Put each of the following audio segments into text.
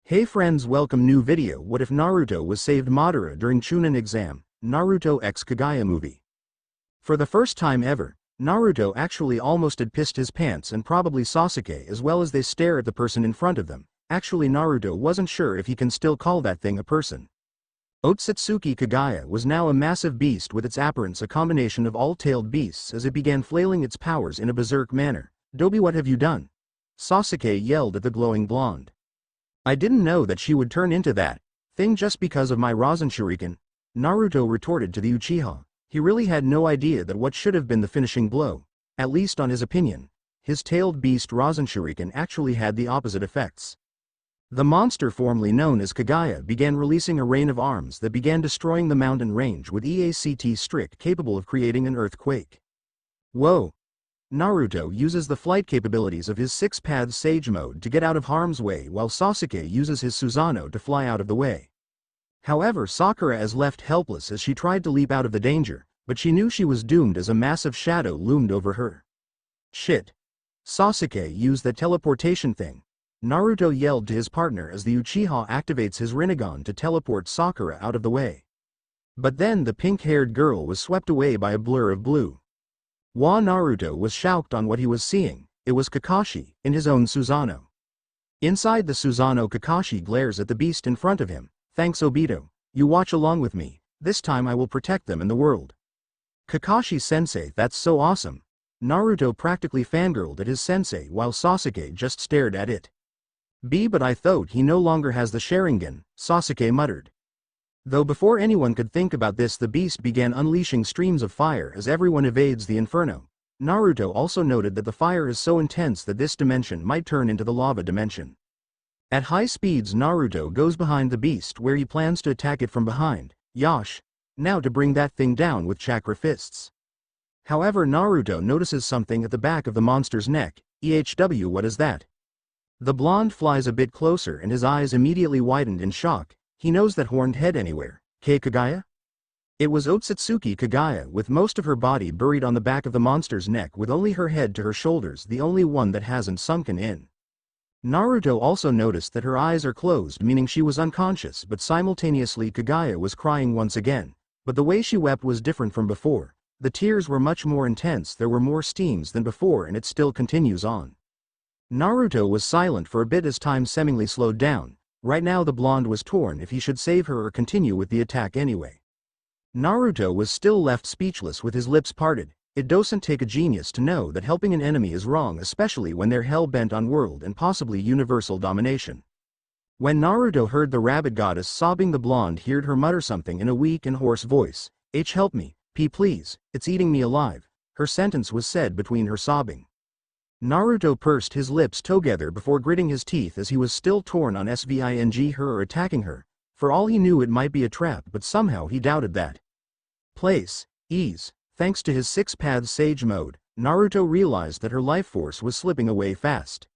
Hey friends, welcome new video. What if Naruto was saved Madara during Chunin exam? Naruto x Kaguya movie. For the first time ever, Naruto actually almost had pissed his pants and probably Sasuke as well as they stare at the person in front of them. Actually Naruto wasn't sure if he can still call that thing a person. Otsutsuki Kaguya was now a massive beast with its appearance a combination of all-tailed beasts as it began flailing its powers in a berserk manner. Dobi, what have you done? Sasuke yelled at the glowing blonde. I didn't know that she would turn into that thing just because of my Rasen Shuriken, Naruto retorted to the Uchiha. He really had no idea that what should have been the finishing blow, at least on his opinion, his tailed beast Rasen Shuriken actually had the opposite effects. The monster formerly known as Kaguya began releasing a rain of arms that began destroying the mountain range with EACT strict capable of creating an earthquake. Whoa! Naruto uses the flight capabilities of his six-path Sage mode to get out of harm's way while Sasuke uses his Susanoo to fly out of the way. However, Sakura is left helpless as she tried to leap out of the danger, but she knew she was doomed as a massive shadow loomed over her. Shit! Sasuke used that teleportation thing. Naruto yelled to his partner as the Uchiha activates his Rinnegan to teleport Sakura out of the way. But then the pink-haired girl was swept away by a blur of blue. Naruto was shocked on what he was seeing. It was Kakashi, in his own Susanoo. Inside the Susanoo, Kakashi glares at the beast in front of him. Thanks Obito, you watch along with me, this time I will protect them and the world. Kakashi-sensei, that's so awesome. Naruto practically fangirled at his sensei while Sasuke just stared at it. But I thought he no longer has the Sharingan, Sasuke muttered. Though before anyone could think about this, the beast began unleashing streams of fire as everyone evades the inferno. Naruto also noted that the fire is so intense that this dimension might turn into the lava dimension. At high speeds, Naruto goes behind the beast where he plans to attack it from behind. Yosh! Now to bring that thing down with chakra fists. However, Naruto notices something at the back of the monster's neck. What is that? The blonde flies a bit closer and his eyes immediately widened in shock. He knows that horned head anywhere. Kaguya? It was Otsutsuki Kaguya with most of her body buried on the back of the monster's neck with only her head to her shoulders, the only one that hasn't sunken in. Naruto also noticed that her eyes are closed, meaning she was unconscious, but simultaneously Kaguya was crying once again. But the way she wept was different from before. The tears were much more intense, there were more steams than before, and it still continues on. Naruto was silent for a bit as time seemingly slowed down. Right now the blonde was torn if he should save her or continue with the attack anyway. Naruto was still left speechless with his lips parted. It doesn't take a genius to know that helping an enemy is wrong, especially when they're hell-bent on world and possibly universal domination. When Naruto heard the rabbit goddess sobbing, the blonde heard her mutter something in a weak and hoarse voice. Help me, please, it's eating me alive. Her sentence was said between her sobbing. Naruto pursed his lips together before gritting his teeth as he was still torn on sving her or attacking her. For all he knew it might be a trap, but somehow he doubted that. Ease. Thanks to his six-path Sage mode, Naruto realized that her life force was slipping away fast.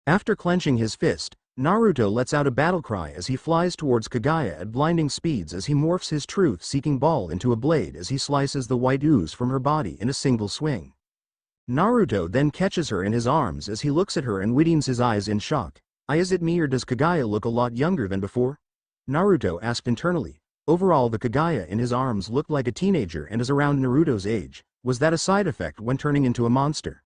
After clenching his fist, Naruto lets out a battle cry as he flies towards Kaguya at blinding speeds as he morphs his truth-seeking ball into a blade as he slices the white ooze from her body in a single swing. Naruto then catches her in his arms as he looks at her and widens his eyes in shock. Is it me or does Kaguya look a lot younger than before? Naruto asked internally. Overall, the Kaguya in his arms looked like a teenager and is around Naruto's age. Was that a side effect when turning into a monster?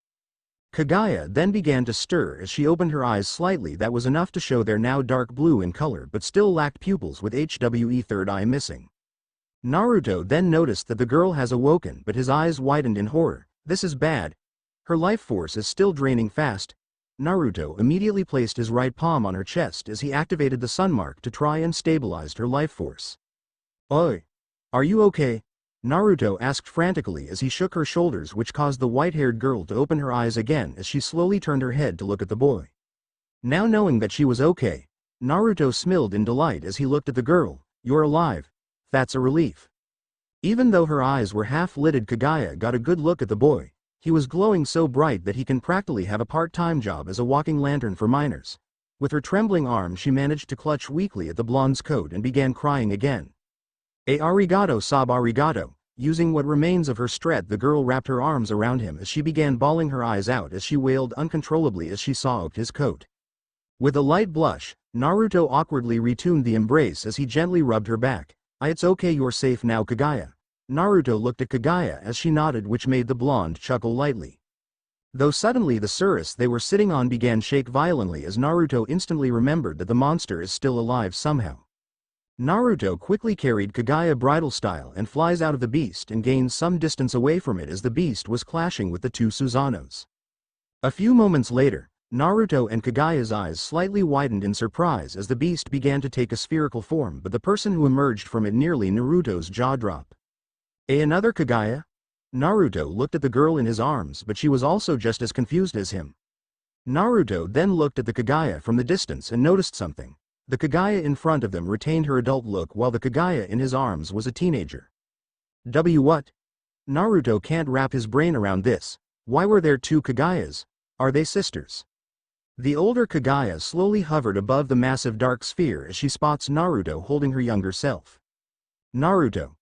Kaguya then began to stir as she opened her eyes slightly. That was enough to show they're now dark blue in color but still lacked pupils with HWE third eye missing. Naruto then noticed that the girl has awoken, but his eyes widened in horror. This is bad. Her life force is still draining fast. Naruto immediately placed his right palm on her chest as he activated the sun mark to try and stabilize her life force. Oi! Are you okay? Naruto asked frantically as he shook her shoulders, which caused the white-haired girl to open her eyes again as she slowly turned her head to look at the boy. Now knowing that she was okay, Naruto smiled in delight as he looked at the girl. You're alive. That's a relief. Even though her eyes were half-lidded, Kaguya got a good look at the boy. He was glowing so bright that he can practically have a part-time job as a walking lantern for minors. With her trembling arm she managed to clutch weakly at the blonde's coat and began crying again. Arigato sob arigato. Using what remains of her strength, the girl wrapped her arms around him as she began bawling her eyes out as she wailed uncontrollably as she saw his coat. With a light blush, Naruto awkwardly retuned the embrace as he gently rubbed her back. It's okay, you're safe now, Kaguya. Naruto looked at Kaguya as she nodded, which made the blonde chuckle lightly. Though suddenly the surus they were sitting on began shake violently as Naruto instantly remembered that the monster is still alive somehow. Naruto quickly carried Kaguya bridal style and flies out of the beast and gains some distance away from it as the beast was clashing with the two Susanos. A few moments later, Naruto and Kaguya's eyes slightly widened in surprise as the beast began to take a spherical form, but the person who emerged from it nearly Naruto's jaw dropped. Another Kaguya? Naruto looked at the girl in his arms, but she was also just as confused as him. Naruto then looked at the Kaguya from the distance and noticed something. The Kaguya in front of them retained her adult look while the Kaguya in his arms was a teenager. What? Naruto can't wrap his brain around this. Why were there two Kaguyas? Are they sisters? The older Kaguya slowly hovered above the massive dark sphere as she spots Naruto holding her younger self. Naruto!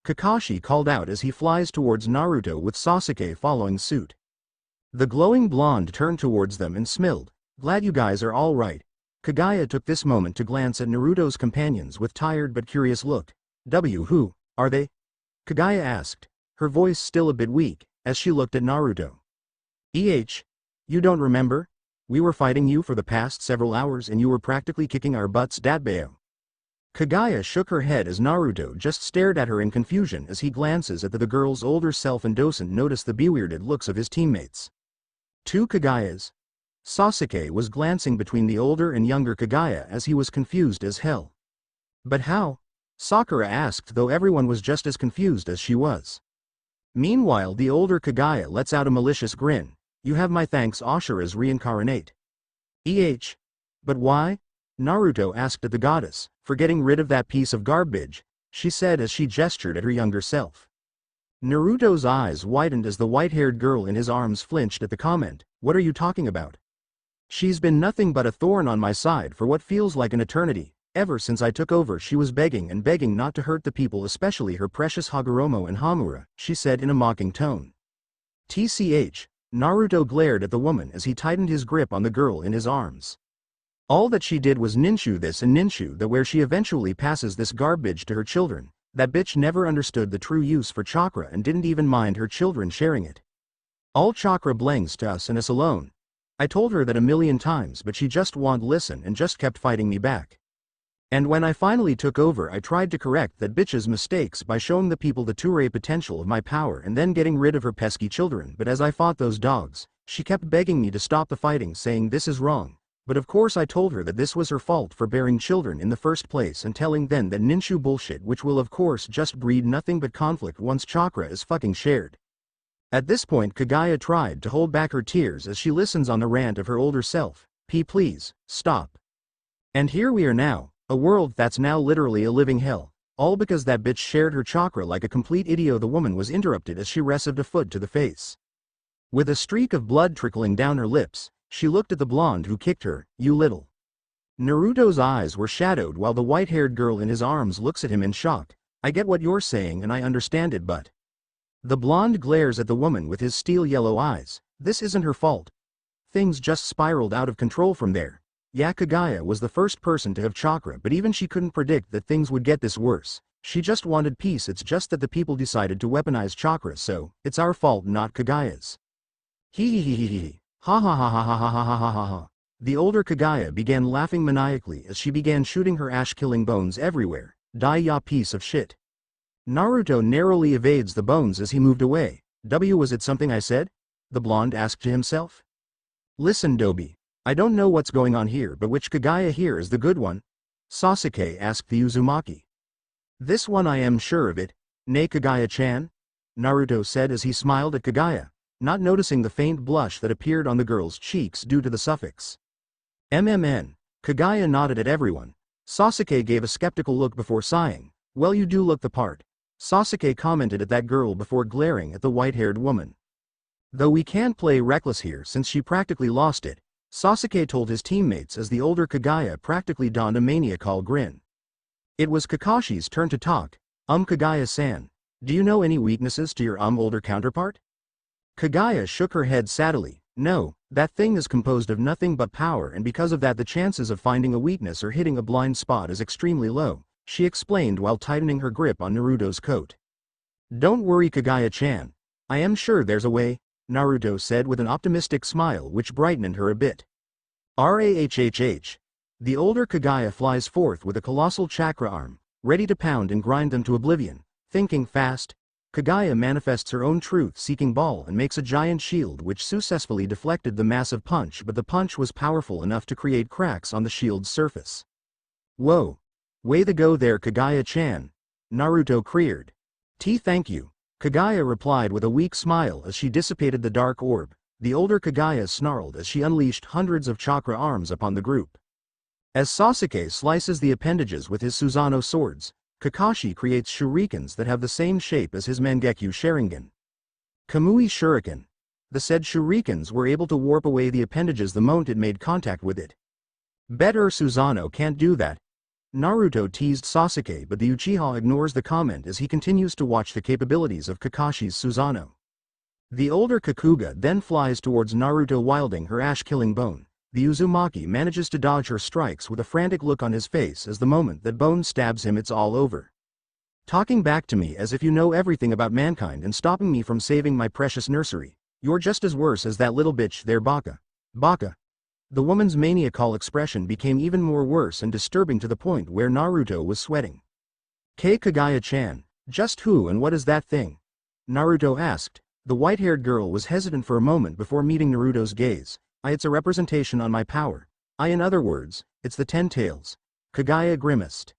Kakashi called out as he flies towards Naruto with Sasuke following suit. The glowing blonde turned towards them and smiled. Glad you guys are all right. Kaguya took this moment to glance at Naruto's companions with tired but curious look. Who are they? Kaguya asked, her voice still a bit weak, as she looked at Naruto. You don't remember? We were fighting you for the past several hours and you were practically kicking our butts, Datbeo. Kaguya shook her head as Naruto just stared at her in confusion as he glances at the girl's older self and doesn't notice the bewildered looks of his teammates. Two Kaguyas? Sasuke was glancing between the older and younger Kaguya as he was confused as hell. But how? Sakura asked, though everyone was just as confused as she was. Meanwhile, the older Kaguya lets out a malicious grin. You have my thanks, Ashura's reincarnate. But why? Naruto asked at the goddess, for getting rid of that piece of garbage, she said as she gestured at her younger self. Naruto's eyes widened as the white-haired girl in his arms flinched at the comment. What are you talking about? She's been nothing but a thorn on my side for what feels like an eternity. Ever since I took over, she was begging and begging not to hurt the people, especially her precious Hagoromo and Hamura, she said in a mocking tone. Naruto glared at the woman as he tightened his grip on the girl in his arms. All that she did was ninshu this and ninshu that, where she eventually passes this garbage to her children. That bitch never understood the true use for chakra and didn't even mind her children sharing it. All chakra belongs to us and us alone. I told her that a million times, but she just won't listen and just kept fighting me back. And when I finally took over, I tried to correct that bitch's mistakes by showing the people the true potential of my power and then getting rid of her pesky children, but as I fought those dogs, she kept begging me to stop the fighting, saying this is wrong. But of course I told her that this was her fault for bearing children in the first place and telling them that ninshu bullshit, which will of course just breed nothing but conflict once chakra is fucking shared. At this point, Kaguya tried to hold back her tears as she listens on the rant of her older self. Please, stop. And here we are now, a world that's now literally a living hell, all because that bitch shared her chakra like a complete idiot. The woman was interrupted as she received a foot to the face. With a streak of blood trickling down her lips, she looked at the blonde who kicked her. You little. Naruto's eyes were shadowed while the white-haired girl in his arms looks at him in shock. I get what you're saying and I understand it, but... The blonde glares at the woman with his steel-yellow eyes. This isn't her fault. Things just spiraled out of control from there. Yeah, Kaguya was the first person to have chakra, but even she couldn't predict that things would get this worse. She just wanted peace. It's just that the people decided to weaponize chakra, so it's our fault, not Kaguya's. Hee. Ha ha ha ha ha ha ha ha ha ha. The older Kaguya began laughing maniacally as she began shooting her ash-killing bones everywhere. Die ya piece of shit. Naruto narrowly evades the bones as he moved away. Was it something I said? The blonde asked to himself. Listen, Dobi. I don't know what's going on here, but which Kaguya here is the good one? Sasuke asked the Uzumaki. This one, I am sure of it. Nay, Kaguya-chan? Naruto said as he smiled at Kaguya, not noticing the faint blush that appeared on the girl's cheeks due to the suffix. Kaguya nodded at everyone. Sasuke gave a skeptical look before sighing. Well, you do look the part. Sasuke commented at that girl before glaring at the white-haired woman. Though we can't play reckless here since she practically lost it, Sasuke told his teammates as the older Kaguya practically donned a maniacal grin. It was Kakashi's turn to talk. Kaguya-san, do you know any weaknesses to your older counterpart? Kaguya shook her head sadly. No, that thing is composed of nothing but power, and because of that the chances of finding a weakness or hitting a blind spot is extremely low, she explained while tightening her grip on Naruto's coat. Don't worry Kaguya-chan. I am sure there's a way, Naruto said with an optimistic smile which brightened her a bit. Rahhhh. The older Kaguya flies forth with a colossal chakra arm, ready to pound and grind them to oblivion. Thinking fast, Kaguya manifests her own truth-seeking ball and makes a giant shield which successfully deflected the massive punch, but the punch was powerful enough to create cracks on the shield's surface. Whoa! Way to go there Kaguya-chan, Naruto queried. Thank you, Kaguya replied with a weak smile as she dissipated the dark orb. The older Kaguya snarled as she unleashed hundreds of chakra arms upon the group. As Sasuke slices the appendages with his Susanoo swords, Kakashi creates shurikens that have the same shape as his Mangekyo Sharingan. Kamui Shuriken. The said shurikens were able to warp away the appendages the moment it made contact with it. Better Susanoo can't do that. Naruto teased Sasuke, but the Uchiha ignores the comment as he continues to watch the capabilities of Kakashi's Susanoo. The older Kakuga then flies towards Naruto wielding her ash-killing bone. The Uzumaki manages to dodge her strikes with a frantic look on his face as the moment that bone stabs him it's all over. Talking back to me as if you know everything about mankind and stopping me from saving my precious nursery. You're just as worse as that little bitch there Baka. Baka. The woman's maniacal expression became even more worse and disturbing to the point where Naruto was sweating. Kaguya-chan, just who and what is that thing? Naruto asked. The white-haired girl was hesitant for a moment before meeting Naruto's gaze. It's a representation on my power. In other words, it's the 10 tails. Kaguya grimaced.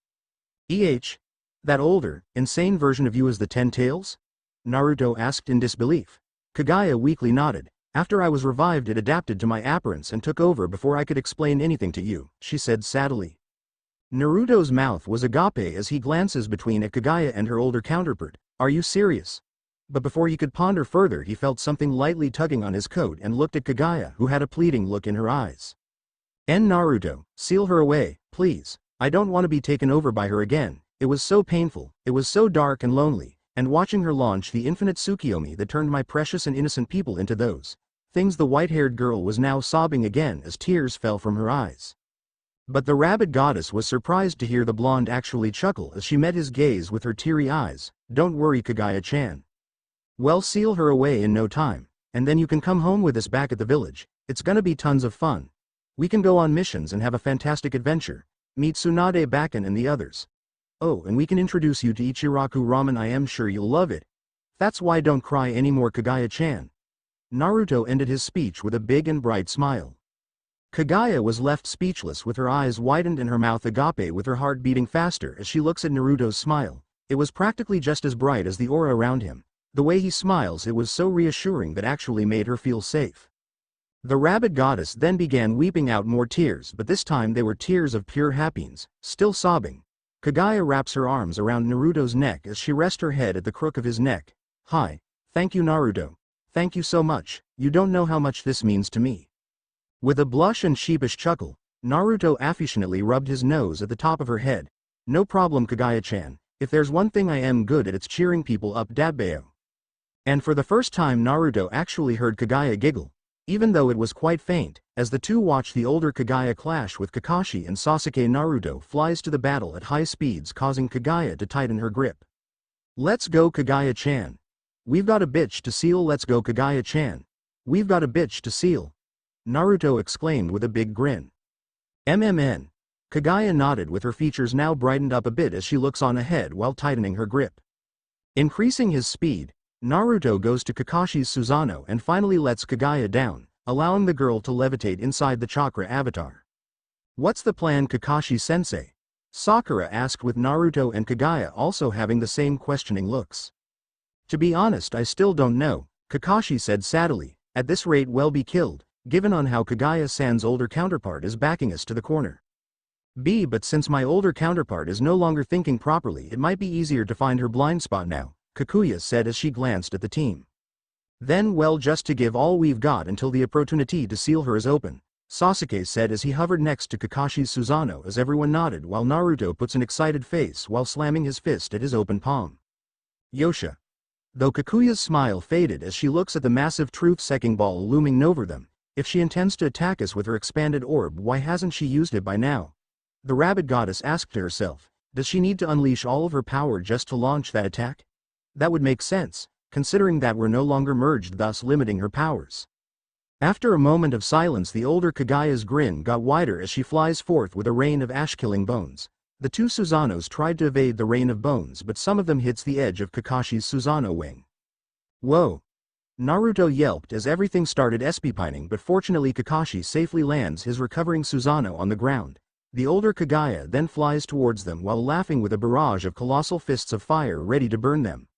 That older, insane version of you is the 10 tails? Naruto asked in disbelief. Kaguya weakly nodded. After I was revived it adapted to my appearance and took over before I could explain anything to you, she said sadly. Naruto's mouth was agape as he glances between Kaguya and her older counterpart. Are you serious? But before he could ponder further he felt something lightly tugging on his coat and looked at Kaguya who had a pleading look in her eyes. Naruto, seal her away, please. I don't want to be taken over by her again. It was so painful, it was so dark and lonely, and watching her launch the infinite Tsukiyomi that turned my precious and innocent people into those things. The white-haired girl was now sobbing again as tears fell from her eyes. But the rabbit goddess was surprised to hear the blonde actually chuckle as she met his gaze with her teary eyes. Don't worry Kaguya-chan. Well, seal her away in no time, and then you can come home with us back at the village. It's gonna be tons of fun. We can go on missions and have a fantastic adventure. Meet Tsunade Bakken and the others. Oh, and we can introduce you to Ichiraku Ramen. I am sure you'll love it. That's why don't cry anymore Kaguya-chan. Naruto ended his speech with a big and bright smile. Kaguya was left speechless with her eyes widened and her mouth agape with her heart beating faster as she looks at Naruto's smile. It was practically just as bright as the aura around him. The way he smiles, it was so reassuring that actually made her feel safe. The rabbit goddess then began weeping out more tears, but this time they were tears of pure happiness. Still sobbing, Kaguya wraps her arms around Naruto's neck as she rests her head at the crook of his neck. Hi. Thank you Naruto. Thank you so much. You don't know how much this means to me. With a blush and sheepish chuckle, Naruto affectionately rubbed his nose at the top of her head. No problem Kaguya-chan. If there's one thing I am good at, it's cheering people up Dabbao. And for the first time Naruto actually heard Kaguya giggle, even though it was quite faint, as the two watched the older Kaguya clash with Kakashi and Sasuke. Naruto flies to the battle at high speeds, causing Kaguya to tighten her grip. Let's go Kaguya-chan. We've got a bitch to seal. Let's go Kaguya-chan. We've got a bitch to seal. Naruto exclaimed with a big grin. MMN. Kaguya nodded with her features now brightened up a bit as she looks on ahead while tightening her grip. Increasing his speed, Naruto goes to Kakashi's Susanoo and finally lets Kaguya down, allowing the girl to levitate inside the chakra avatar. What's the plan Kakashi-sensei? Sakura asked with Naruto and Kaguya also having the same questioning looks. To be honest, I still don't know, Kakashi said sadly. At this rate we'll be killed, given on how Kaguya-san's older counterpart is backing us to the corner. But since my older counterpart is no longer thinking properly, it might be easier to find her blind spot now, Kaguya said as she glanced at the team. Then well, just to give all we've got until the opportunity to seal her is open, Sasuke said as he hovered next to Kakashi's Susanoo as everyone nodded while Naruto puts an excited face while slamming his fist at his open palm. Yosha. Though Kaguya's smile faded as she looks at the massive truth-seeking ball looming over them, if she intends to attack us with her expanded orb, why hasn't she used it by now? The rabbit goddess asked to herself. Does she need to unleash all of her power just to launch that attack? That would make sense, considering that we're no longer merged, thus limiting her powers. After a moment of silence, the older Kaguya's grin got wider as she flies forth with a rain of ash-killing bones. The two Susanos tried to evade the rain of bones, but some of them hits the edge of Kakashi's Susano wing. Whoa! Naruto yelped as everything started espipining, but fortunately Kakashi safely lands his recovering Susano on the ground. The older Kaguya then flies towards them while laughing with a barrage of colossal fists of fire ready to burn them.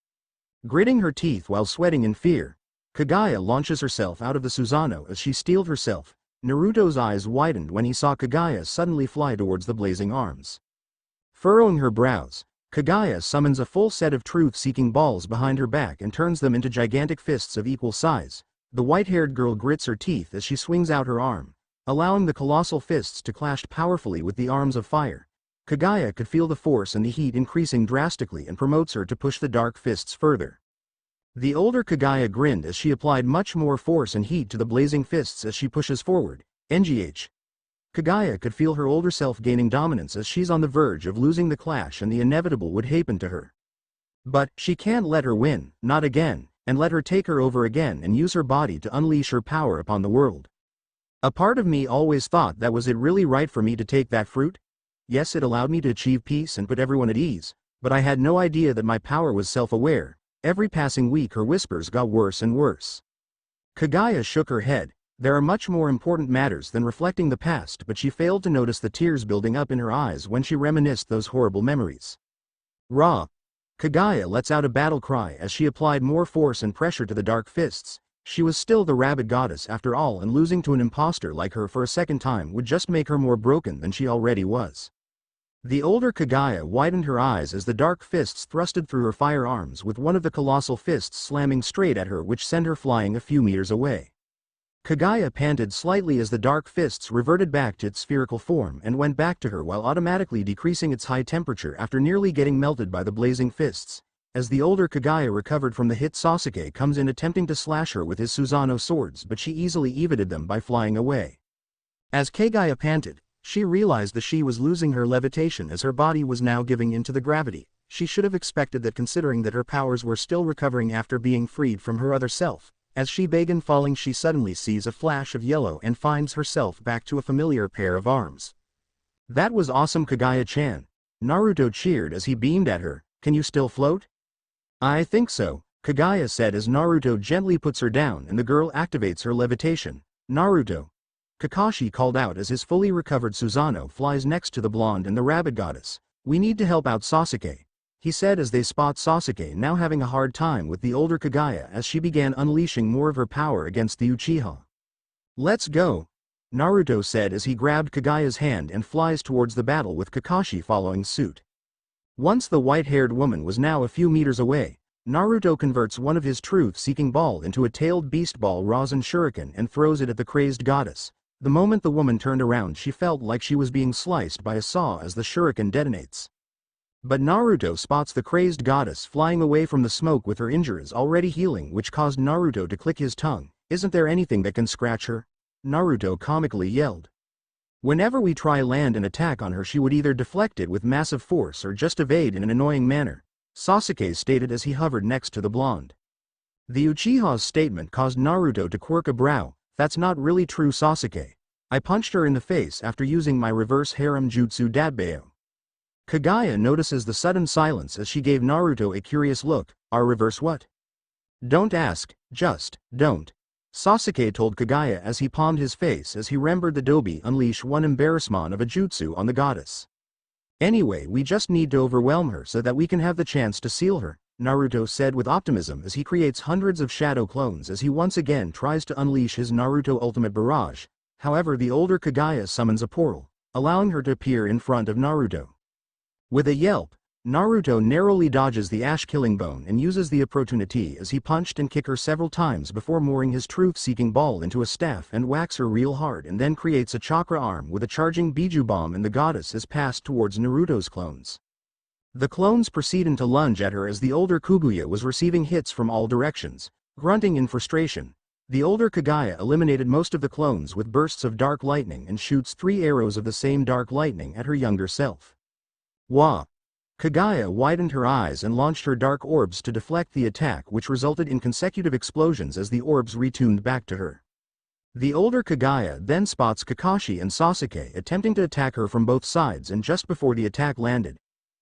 Gritting her teeth while sweating in fear, Kaguya launches herself out of the Susano as she steeled herself. Naruto's eyes widened when he saw Kaguya suddenly fly towards the blazing arms. Furrowing her brows, Kaguya summons a full set of truth-seeking balls behind her back and turns them into gigantic fists of equal size. The white-haired girl grits her teeth as she swings out her arm, allowing the colossal fists to clash powerfully with the arms of fire. Kaguya could feel the force and the heat increasing drastically and promotes her to push the dark fists further. The older Kaguya grinned as she applied much more force and heat to the blazing fists as she pushes forward. NGH. Kaguya could feel her older self gaining dominance as she's on the verge of losing the clash and the inevitable would happen to her. But she can't let her win, not again, and let her take her over again and use her body to unleash her power upon the world. A part of me always thought that was it really right for me to take that fruit? Yes, it allowed me to achieve peace and put everyone at ease, but I had no idea that my power was self-aware. Every passing week her whispers got worse and worse. Kaguya shook her head. There are much more important matters than reflecting the past, but she failed to notice the tears building up in her eyes when she reminisced those horrible memories. Raw! Kaguya lets out a battle cry as she applied more force and pressure to the dark fists. She was still the rabbit goddess after all, and losing to an imposter like her for a second time would just make her more broken than she already was. The older Kaguya widened her eyes as the dark fists thrusted through her firearms, with one of the colossal fists slamming straight at her, which sent her flying a few meters away. Kaguya panted slightly as the dark fists reverted back to its spherical form and went back to her while automatically decreasing its high temperature after nearly getting melted by the blazing fists. As the older Kaguya recovered from the hit, Sasuke comes in attempting to slash her with his Susano swords, but she easily evaded them by flying away. As Kaguya panted, she realized that she was losing her levitation as her body was now giving in to the gravity. She should have expected that, considering that her powers were still recovering after being freed from her other self. As she began falling, she suddenly sees a flash of yellow and finds herself back to a familiar pair of arms. That was awesome, Kaguya-chan. Naruto cheered as he beamed at her. Can you still float? I think so, Kaguya said as Naruto gently puts her down and the girl activates her levitation. Naruto! Kakashi called out as his fully recovered Susano flies next to the blonde and the rabbit goddess. We need to help out Sasuke, he said as they spot Sasuke now having a hard time with the older Kaguya as she began unleashing more of her power against the Uchiha. Let's go, Naruto said as he grabbed Kaguya's hand and flies towards the battle, with Kakashi following suit. Once the white-haired woman was now a few meters away, Naruto converts one of his truth-seeking ball into a tailed beast ball Rasen shuriken and throws it at the crazed goddess. The moment the woman turned around, she felt like she was being sliced by a saw as the shuriken detonates. But Naruto spots the crazed goddess flying away from the smoke with her injuries already healing, which caused Naruto to click his tongue. Isn't there anything that can scratch her? Naruto comically yelled. Whenever we try land an attack on her, she would either deflect it with massive force or just evade in an annoying manner, Sasuke stated as he hovered next to the blonde. The Uchiha's statement caused Naruto to quirk a brow. That's not really true, Sasuke. I punched her in the face after using my reverse harem jutsu Dadbeo. Kaguya notices the sudden silence as she gave Naruto a curious look. Our reverse what? Don't ask, just don't, Sasuke told Kaguya as he palmed his face as he remembered the Dobi unleash one embarrassment of a jutsu on the goddess. Anyway, we just need to overwhelm her so that we can have the chance to seal her, Naruto said with optimism as he creates hundreds of shadow clones as he once again tries to unleash his Naruto ultimate barrage. However, the older Kaguya summons a portal, allowing her to appear in front of Naruto. With a yelp, Naruto narrowly dodges the ash-killing bone and uses the opportunity as he punched and kicked her several times before mooring his truth-seeking ball into a staff and whacks her real hard, and then creates a chakra arm with a charging Biju bomb, and the goddess is passed towards Naruto's clones. The clones proceeded to lunge at her as the older Kaguya was receiving hits from all directions. Grunting in frustration, the older Kaguya eliminated most of the clones with bursts of dark lightning and shoots 3 arrows of the same dark lightning at her younger self. Wah! Kaguya widened her eyes and launched her dark orbs to deflect the attack, which resulted in consecutive explosions as the orbs retuned back to her. The older Kaguya then spots Kakashi and Sasuke attempting to attack her from both sides, and just before the attack landed,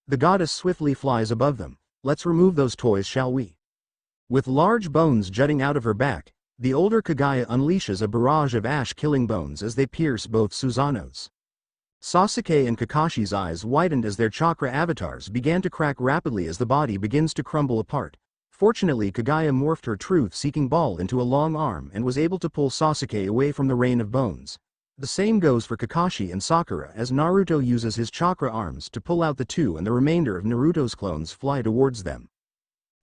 the goddess swiftly flies above them. "Let's remove those toys, shall we?" With large bones jutting out of her back, the older Kaguya unleashes a barrage of ash-killing bones as they pierce both Susanoo's. Sasuke and Kakashi's eyes widened as their chakra avatars began to crack rapidly as the body begins to crumble apart. Fortunately, Kaguya morphed her truth-seeking ball into a long arm and was able to pull Sasuke away from the rain of bones. The same goes for Kakashi and Sakura as Naruto uses his chakra arms to pull out the two and the remainder of Naruto's clones fly towards them.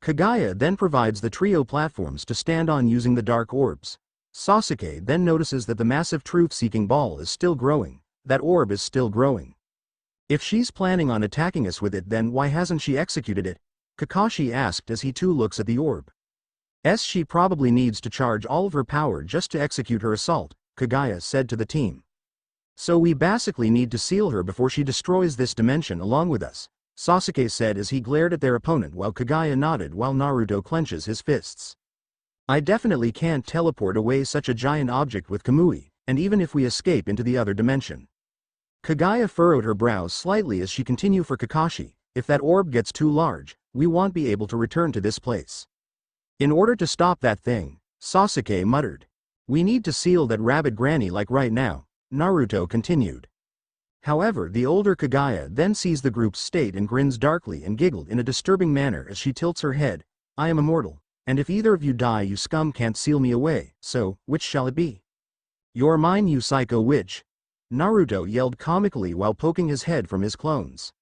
Kaguya then provides the trio platforms to stand on using the dark orbs. Sasuke then notices that the massive truth-seeking ball is still growing. That orb is still growing. If she's planning on attacking us with it, then why hasn't she executed it? Kakashi asked as he too looks at the orb. She probably needs to charge all of her power just to execute her assault, Kaguya said to the team. So we basically need to seal her before she destroys this dimension along with us, Sasuke said as he glared at their opponent while Kaguya nodded while Naruto clenches his fists. I definitely can't teleport away such a giant object with Kamui, and even if we escape into the other dimension. Kaguya furrowed her brows slightly as she continued for Kakashi. If that orb gets too large, we won't be able to return to this place. In order to stop that thing, Sasuke muttered. We need to seal that rabid granny like right now, Naruto continued. However, the older Kaguya then sees the group's state and grins darkly and giggled in a disturbing manner as she tilts her head. I am immortal, and if either of you die, you scum can't seal me away, so, which shall it be? You're mine, you psycho witch, Naruto yelled comically while poking his head from his clones.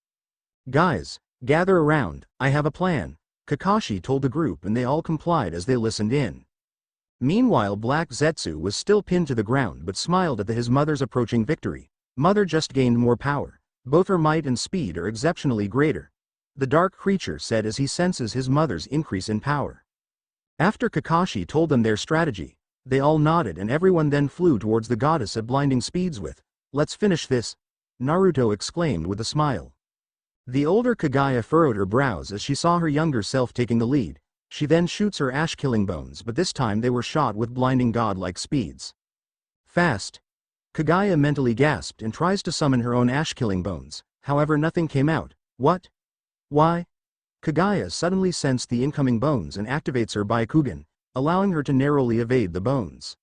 Guys, gather around, I have a plan, Kakashi told the group, and they all complied as they listened in. Meanwhile, Black Zetsu was still pinned to the ground but smiled at his mother's approaching victory. Mother just gained more power. Both her might and speed are exceptionally greater, the dark creature said as he senses his mother's increase in power. After Kakashi told them their strategy, they all nodded and everyone then flew towards the goddess at blinding speeds with, "Let's finish this," Naruto exclaimed with a smile. The older Kaguya furrowed her brows as she saw her younger self taking the lead. She then shoots her ash-killing bones, but this time they were shot with blinding godlike speeds. Fast! Kaguya mentally gasped and tries to summon her own ash-killing bones, however nothing came out. What? Why? Kaguya suddenly sensed the incoming bones and activates her Byakugan, allowing her to narrowly evade the bones.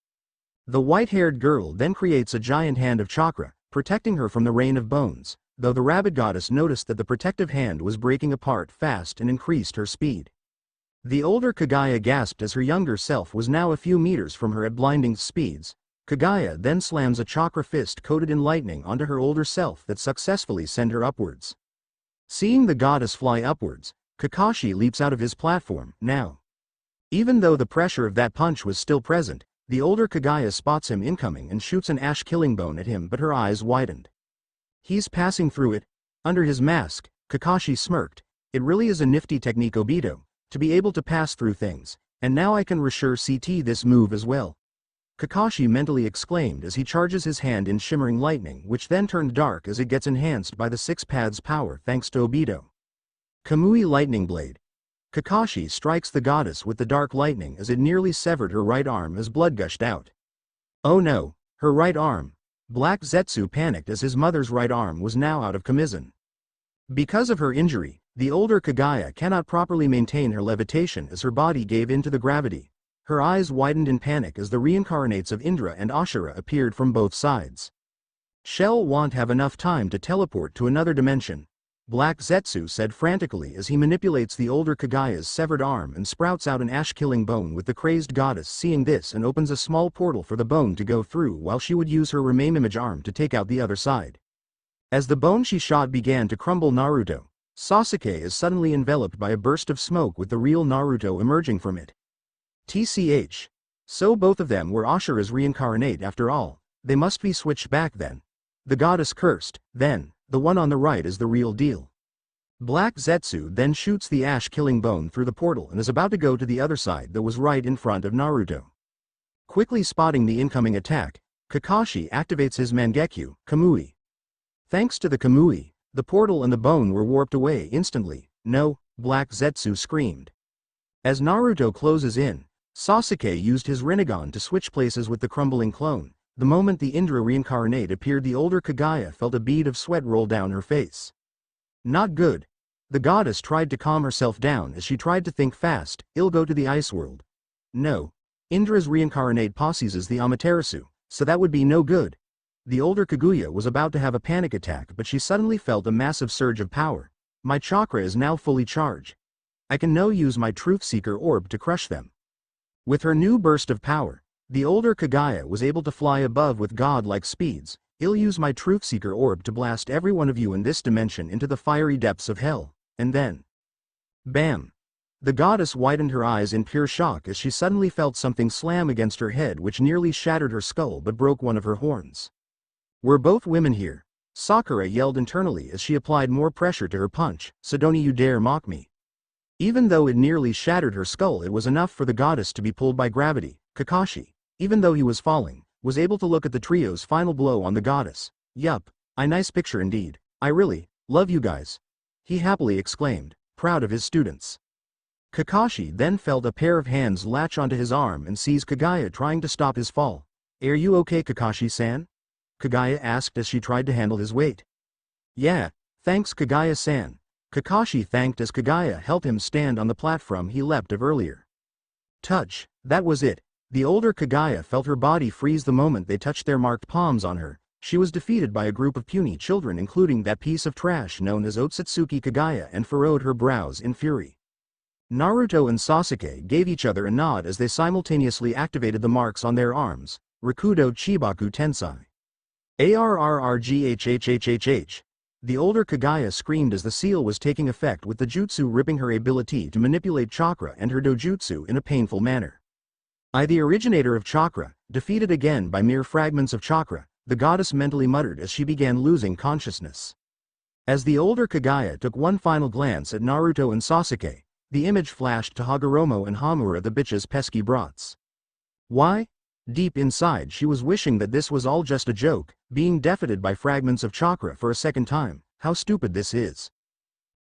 The white-haired girl then creates a giant hand of chakra, protecting her from the rain of bones, though the rabid goddess noticed that the protective hand was breaking apart fast and increased her speed. The older Kaguya gasped as her younger self was now a few meters from her at blinding speeds. Kaguya then slams a chakra fist coated in lightning onto her older self that successfully sent her upwards. Seeing the goddess fly upwards, Kakashi leaps out of his platform, now. Even though the pressure of that punch was still present, the older Kaguya spots him incoming and shoots an ash-killing bone at him, but her eyes widened. He's passing through it. Under his mask, Kakashi smirked. It really is a nifty technique, Obito, to be able to pass through things, and now I can resure CT this move as well. Kakashi mentally exclaimed as he charges his hand in shimmering lightning, which then turned dark as it gets enhanced by the 6 paths power thanks to Obito. Kamui Lightning Blade. Kakashi strikes the goddess with the dark lightning as it nearly severed her right arm as blood gushed out. Oh no, her right arm. Black Zetsu panicked as his mother's right arm was now out of commission. Because of her injury, the older Kaguya cannot properly maintain her levitation as her body gave in to the gravity. Her eyes widened in panic as the reincarnates of Indra and Ashura appeared from both sides. Shell won't have enough time to teleport to another dimension, Black Zetsu said frantically as he manipulates the older Kaguya's severed arm and sprouts out an ash-killing bone with the crazed goddess seeing this and opens a small portal for the bone to go through while she would use her remain image arm to take out the other side. As the bone she shot began to crumble, Sasuke is suddenly enveloped by a burst of smoke with the real Naruto emerging from it. TCH. So both of them were Ashura's reincarnate after all. They must be switched back then. The goddess cursed. Then, the one on the right is the real deal. Black Zetsu then shoots the ash-killing bone through the portal and is about to go to the other side that was right in front of Naruto. Quickly spotting the incoming attack, Kakashi activates his Mangekyo, Kamui. Thanks to the Kamui, the portal and the bone were warped away instantly. No, Black Zetsu screamed. As Naruto closes in, Sasuke used his Rinnegan to switch places with the crumbling clone. The moment the Indra reincarnate appeared, the older Kaguya felt a bead of sweat roll down her face. Not good. The goddess tried to calm herself down as she tried to think fast. I'll go to the ice world. No. Indra's reincarnate possesses the Amaterasu, so that would be no good. The older Kaguya was about to have a panic attack, but she suddenly felt a massive surge of power. My chakra is now fully charged. I can now use my Truth Seeker orb to crush them. With her new burst of power, the older Kaguya was able to fly above with god-like speeds. I'll use my Truth Seeker orb to blast every one of you in this dimension into the fiery depths of hell, and then... Bam! The goddess widened her eyes in pure shock as she suddenly felt something slam against her head, which nearly shattered her skull but broke one of her horns. We're both women here, Sakura yelled internally as she applied more pressure to her punch. So don't you dare mock me. Even though it nearly shattered her skull, it was enough for the goddess to be pulled by gravity. Kakashi, even though he was falling, was able to look at the trio's final blow on the goddess. Yup, a nice picture indeed. I really love you guys, he happily exclaimed, proud of his students. Kakashi then felt a pair of hands latch onto his arm and seize Kaguya, trying to stop his fall. Are you okay, Kakashi-san? Kaguya asked as she tried to handle his weight. Yeah, thanks Kaguya-san. Kakashi thanked as Kaguya helped him stand on the platform he leapt of earlier. Touch, that was it. The older Kaguya felt her body freeze the moment they touched their marked palms on her. She was defeated by a group of puny children, including that piece of trash known as Otsutsuki Kaguya, and furrowed her brows in fury. Naruto and Sasuke gave each other a nod as they simultaneously activated the marks on their arms. Rakudo Chibaku Tensai. ARRRGHHHHH. The older Kaguya screamed as the seal was taking effect, with the jutsu ripping her ability to manipulate chakra and her dojutsu in a painful manner. The originator of chakra, defeated again by mere fragments of chakra, the goddess mentally muttered as she began losing consciousness. As the older Kaguya took one final glance at Naruto and Sasuke, the image flashed to Hagoromo and Hamura, the bitch's pesky brats. Why? Deep inside she was wishing that this was all just a joke, being defeated by fragments of chakra for a second time. How stupid this is.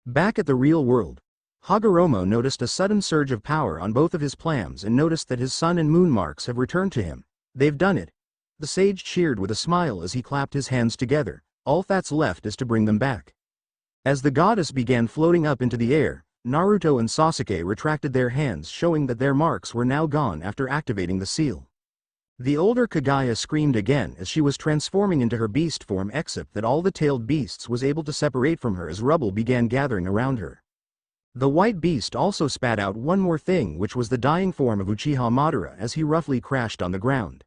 Back at the real world, Hagoromo noticed a sudden surge of power on both of his palms and noticed that his sun and moon marks have returned to him. They've done it. The sage cheered with a smile as he clapped his hands together. All that's left is to bring them back. As the goddess began floating up into the air, Naruto and Sasuke retracted their hands, showing that their marks were now gone after activating the seal. The older Kaguya screamed again as she was transforming into her beast form, except that all the tailed beasts was able to separate from her as rubble began gathering around her. The white beast also spat out one more thing, which was the dying form of Uchiha Madara, as he roughly crashed on the ground.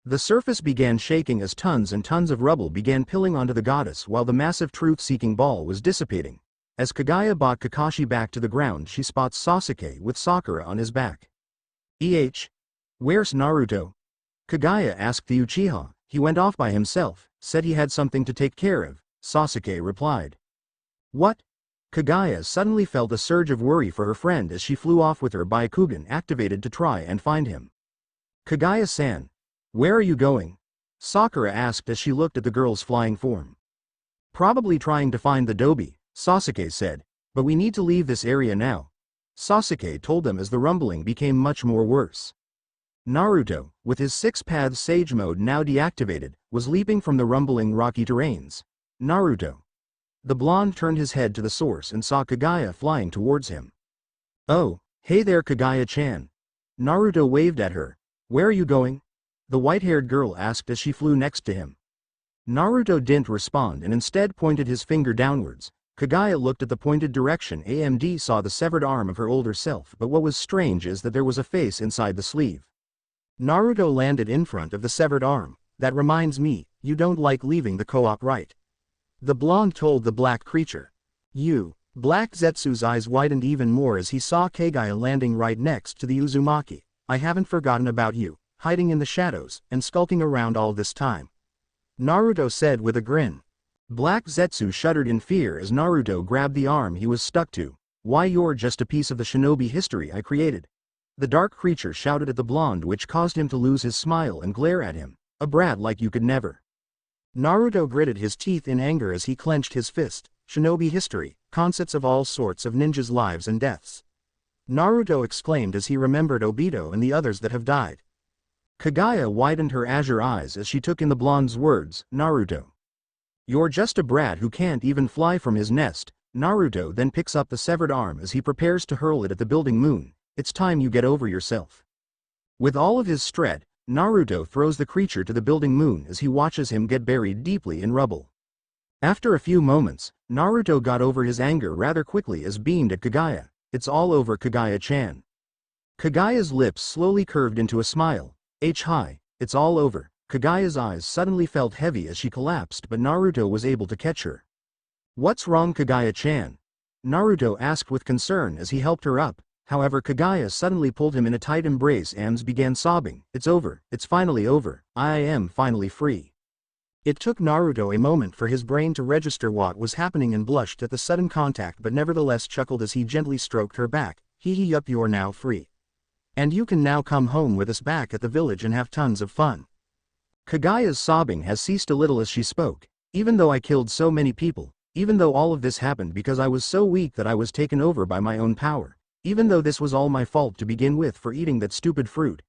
The surface began shaking as tons and tons of rubble began piling onto the goddess, while the massive truth-seeking ball was dissipating. As Kaguya brought Kakashi back to the ground, she spots Sasuke with Sakura on his back. Where's Naruto? Kaguya asked the Uchiha. He went off by himself, said he had something to take care of, Sasuke replied. What? Kaguya suddenly felt a surge of worry for her friend as she flew off with her Byakugan activated to try and find him. Kaguya-san, where are you going? Sakura asked as she looked at the girl's flying form. Probably trying to find the Dobi, Sasuke said, but we need to leave this area now. Sasuke told them as the rumbling became much more worse. Naruto, with his 6-path Sage mode now deactivated, was leaping from the rumbling rocky terrains. Naruto. The blonde turned his head to the source and saw Kaguya flying towards him. Oh, hey there Kaguya-chan. Naruto waved at her. Where are you going? The white-haired girl asked as she flew next to him. Naruto didn't respond and instead pointed his finger downwards. Kaguya looked at the pointed direction. AMD saw the severed arm of her older self, but what was strange is that there was a face inside the sleeve. Naruto landed in front of the severed arm. That reminds me, you don't like leaving the co-op, right? The blonde told the black creature. You. Black Zetsu's eyes widened even more as he saw Kaguya landing right next to the Uzumaki. I haven't forgotten about you, hiding in the shadows and skulking around all this time. Naruto said with a grin. Black Zetsu shuddered in fear as Naruto grabbed the arm he was stuck to. Why, you're just a piece of the shinobi history I created. The dark creature shouted at the blonde, which caused him to lose his smile and glare at him. A brat like you could never. Naruto gritted his teeth in anger as he clenched his fist. Shinobi history, concepts of all sorts of ninjas' lives and deaths. Naruto exclaimed as he remembered Obito and the others that have died. Kaguya widened her azure eyes as she took in the blonde's words. Naruto. You're just a brat who can't even fly from his nest. Naruto then picks up the severed arm as he prepares to hurl it at the building moon. It's time you get over yourself. With all of his strength, Naruto throws the creature to the building moon as he watches him get buried deeply in rubble. After a few moments, Naruto got over his anger rather quickly as beamed at Kaguya. It's all over, Kaguya-chan. Kaguya's lips slowly curved into a smile. Hi, it's all over. Kaguya's eyes suddenly felt heavy as she collapsed, but Naruto was able to catch her. What's wrong, Kaguya-chan? Naruto asked with concern as he helped her up. However, Kaguya suddenly pulled him in a tight embrace and began sobbing. It's over, it's finally over, I am finally free. It took Naruto a moment for his brain to register what was happening and blushed at the sudden contact, but nevertheless chuckled as he gently stroked her back. Yup, you're now free. And you can now come home with us back at the village and have tons of fun. Kaguya's sobbing has ceased a little as she spoke. Even though I killed so many people, even though all of this happened because I was so weak that I was taken over by my own power, even though this was all my fault to begin with for eating that stupid fruit.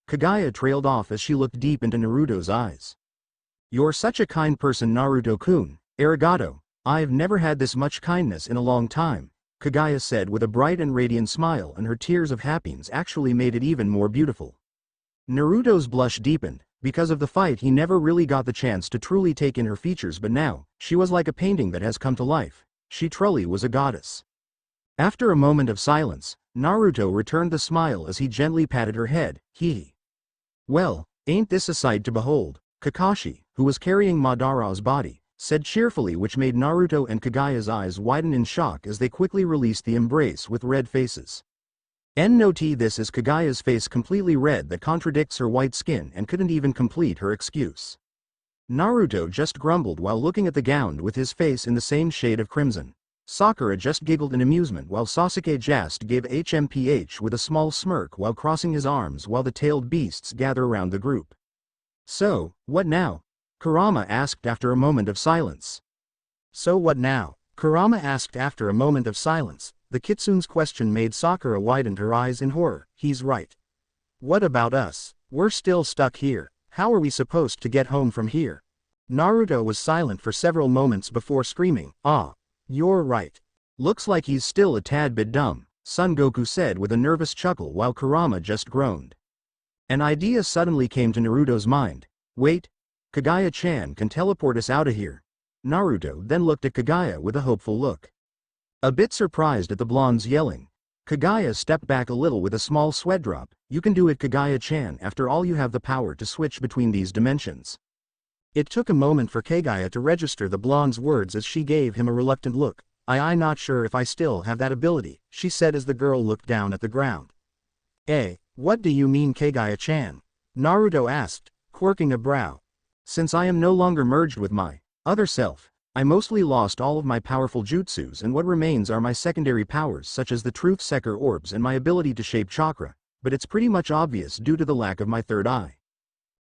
Kaguya trailed off as she looked deep into Naruto's eyes. You're such a kind person, Naruto-kun. Arigato. I've never had this much kindness in a long time, Kaguya said with a bright and radiant smile, and her tears of happiness actually made it even more beautiful. Naruto's blush deepened. Because of the fight he never really got the chance to truly take in her features, but now, she was like a painting that has come to life. She truly was a goddess. After a moment of silence, Naruto returned the smile as he gently patted her head. Well, ain't this a sight to behold? Kakashi, who was carrying Madara's body, said cheerfully, which made Naruto and Kaguya's eyes widen in shock as they quickly released the embrace with red faces. Note this is Kaguya's face completely red that contradicts her white skin and couldn't even complete her excuse. Naruto just grumbled while looking at the gown with his face in the same shade of crimson. Sakura just giggled in amusement while Sasuke just gave HMPH with a small smirk while crossing his arms while the tailed beasts gather around the group. So, what now? Kurama asked after a moment of silence. So what now? Kurama asked after a moment of silence. The kitsune's question made Sakura widen her eyes in horror. He's right. What about us? We're still stuck here. How are we supposed to get home from here? Naruto was silent for several moments before screaming, "Ah! You're right. Looks like he's still a tad bit dumb," Son Goku said with a nervous chuckle while Kurama just groaned. An idea suddenly came to Naruto's mind. Wait, Kaguya-chan can teleport us out of here. Naruto then looked at Kaguya with a hopeful look. A bit surprised at the blonde's yelling, Kaguya stepped back a little with a small sweat drop. You can do it, Kaguya-chan, after all you have the power to switch between these dimensions. It took a moment for Kaguya to register the blonde's words as she gave him a reluctant look. I'm not sure if I still have that ability, she said as the girl looked down at the ground. What do you mean, Kaguya-chan? Naruto asked, quirking a brow. Since I am no longer merged with my other self, I mostly lost all of my powerful jutsus, and what remains are my secondary powers such as the Truth Seeker orbs and my ability to shape chakra, but it's pretty much obvious due to the lack of my third eye.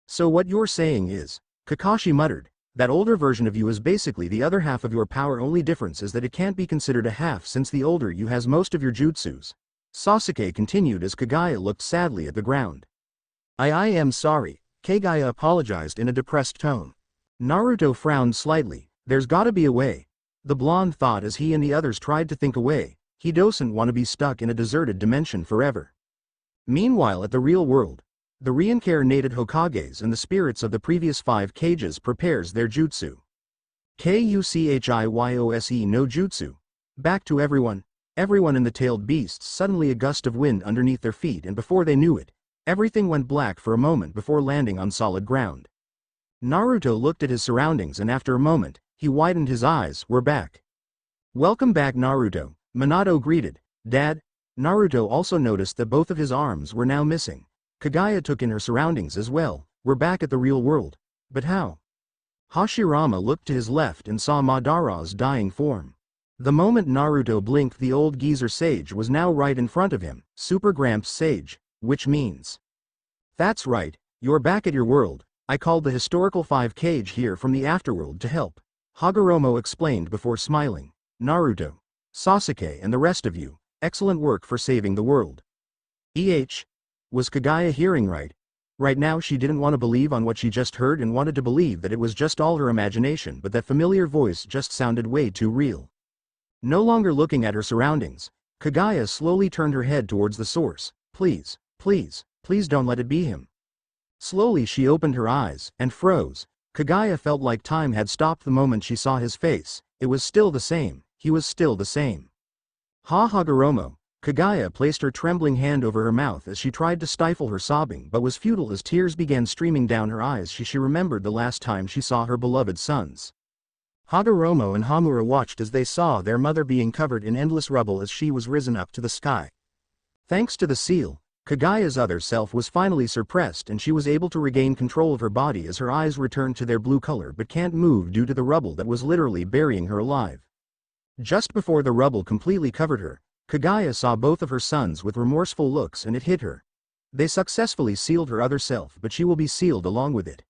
So what you're saying is, Kakashi muttered, that older version of you is basically the other half of your power, only difference is that it can't be considered a half since the older you has most of your jutsus. Sasuke continued as Kaguya looked sadly at the ground. I am sorry, Kaguya apologized in a depressed tone. Naruto frowned slightly. There's gotta be a way. The blonde thought as he and the others tried to think a way. He doesn't want to be stuck in a deserted dimension forever. Meanwhile at the real world, the reincarnated Hokages and the spirits of the previous 5 cages prepares their jutsu. Kuchiyose no jutsu. Back to everyone in the tailed beasts, suddenly a gust of wind underneath their feet, and before they knew it, everything went black for a moment before landing on solid ground. Naruto looked at his surroundings and after a moment, he widened his eyes. We're back. Welcome back, Naruto, Minato greeted. Dad? Naruto also noticed that both of his arms were now missing. Kaguya took in her surroundings as well. We're back at the real world. But how? Hashirama looked to his left and saw Madara's dying form. The moment Naruto blinked, the old geezer sage was now right in front of him, Super Gramps Sage, which means. That's right, you're back at your world. I called the historical 5 cage here from the afterworld to help. Hagoromo explained before smiling. Naruto, Sasuke and the rest of you, excellent work for saving the world. Was Kaguya hearing right? Right now she didn't want to believe on what she just heard and wanted to believe that it was just all her imagination, but that familiar voice just sounded way too real. No longer looking at her surroundings, Kaguya slowly turned her head towards the source. Please, please, please don't let it be him. Slowly she opened her eyes, and froze. Kaguya felt like time had stopped the moment she saw his face. It was still the same, he was still the same. Hagoromo. Kaguya placed her trembling hand over her mouth as she tried to stifle her sobbing, but was futile as tears began streaming down her eyes. She remembered the last time she saw her beloved sons. Hagoromo and Hamura watched as they saw their mother being covered in endless rubble as she was risen up to the sky. Thanks to the seal, Kaguya's other self was finally suppressed and she was able to regain control of her body as her eyes returned to their blue color but can't move due to the rubble that was literally burying her alive. Just before the rubble completely covered her, Kaguya saw both of her sons with remorseful looks and it hit her. They successfully sealed her other self, but she will be sealed along with it.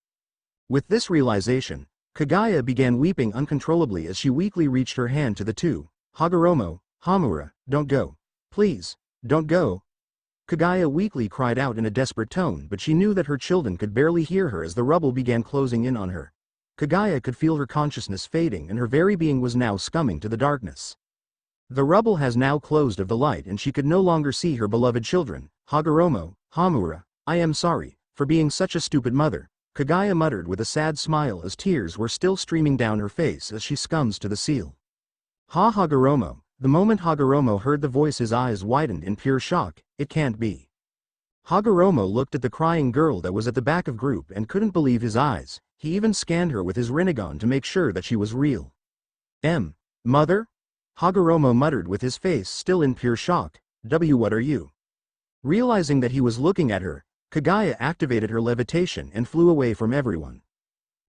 With this realization, Kaguya began weeping uncontrollably as she weakly reached her hand to the two. Hagoromo, Hamura, don't go. Please, don't go. Kaguya weakly cried out in a desperate tone, but she knew that her children could barely hear her as the rubble began closing in on her. Kaguya could feel her consciousness fading and her very being was now succumbing to the darkness. The rubble has now closed of the light and she could no longer see her beloved children. Hagoromo, Hamura, I am sorry, for being such a stupid mother, Kaguya muttered with a sad smile as tears were still streaming down her face as she succumbs to the seal. Hagoromo. The moment Hagoromo heard the voice his eyes widened in pure shock. It can't be. Hagoromo looked at the crying girl that was at the back of group and couldn't believe his eyes. He even scanned her with his Rinnegan to make sure that she was real. Mother? Hagoromo muttered with his face still in pure shock. What are you? Realizing that he was looking at her, Kaguya activated her levitation and flew away from everyone.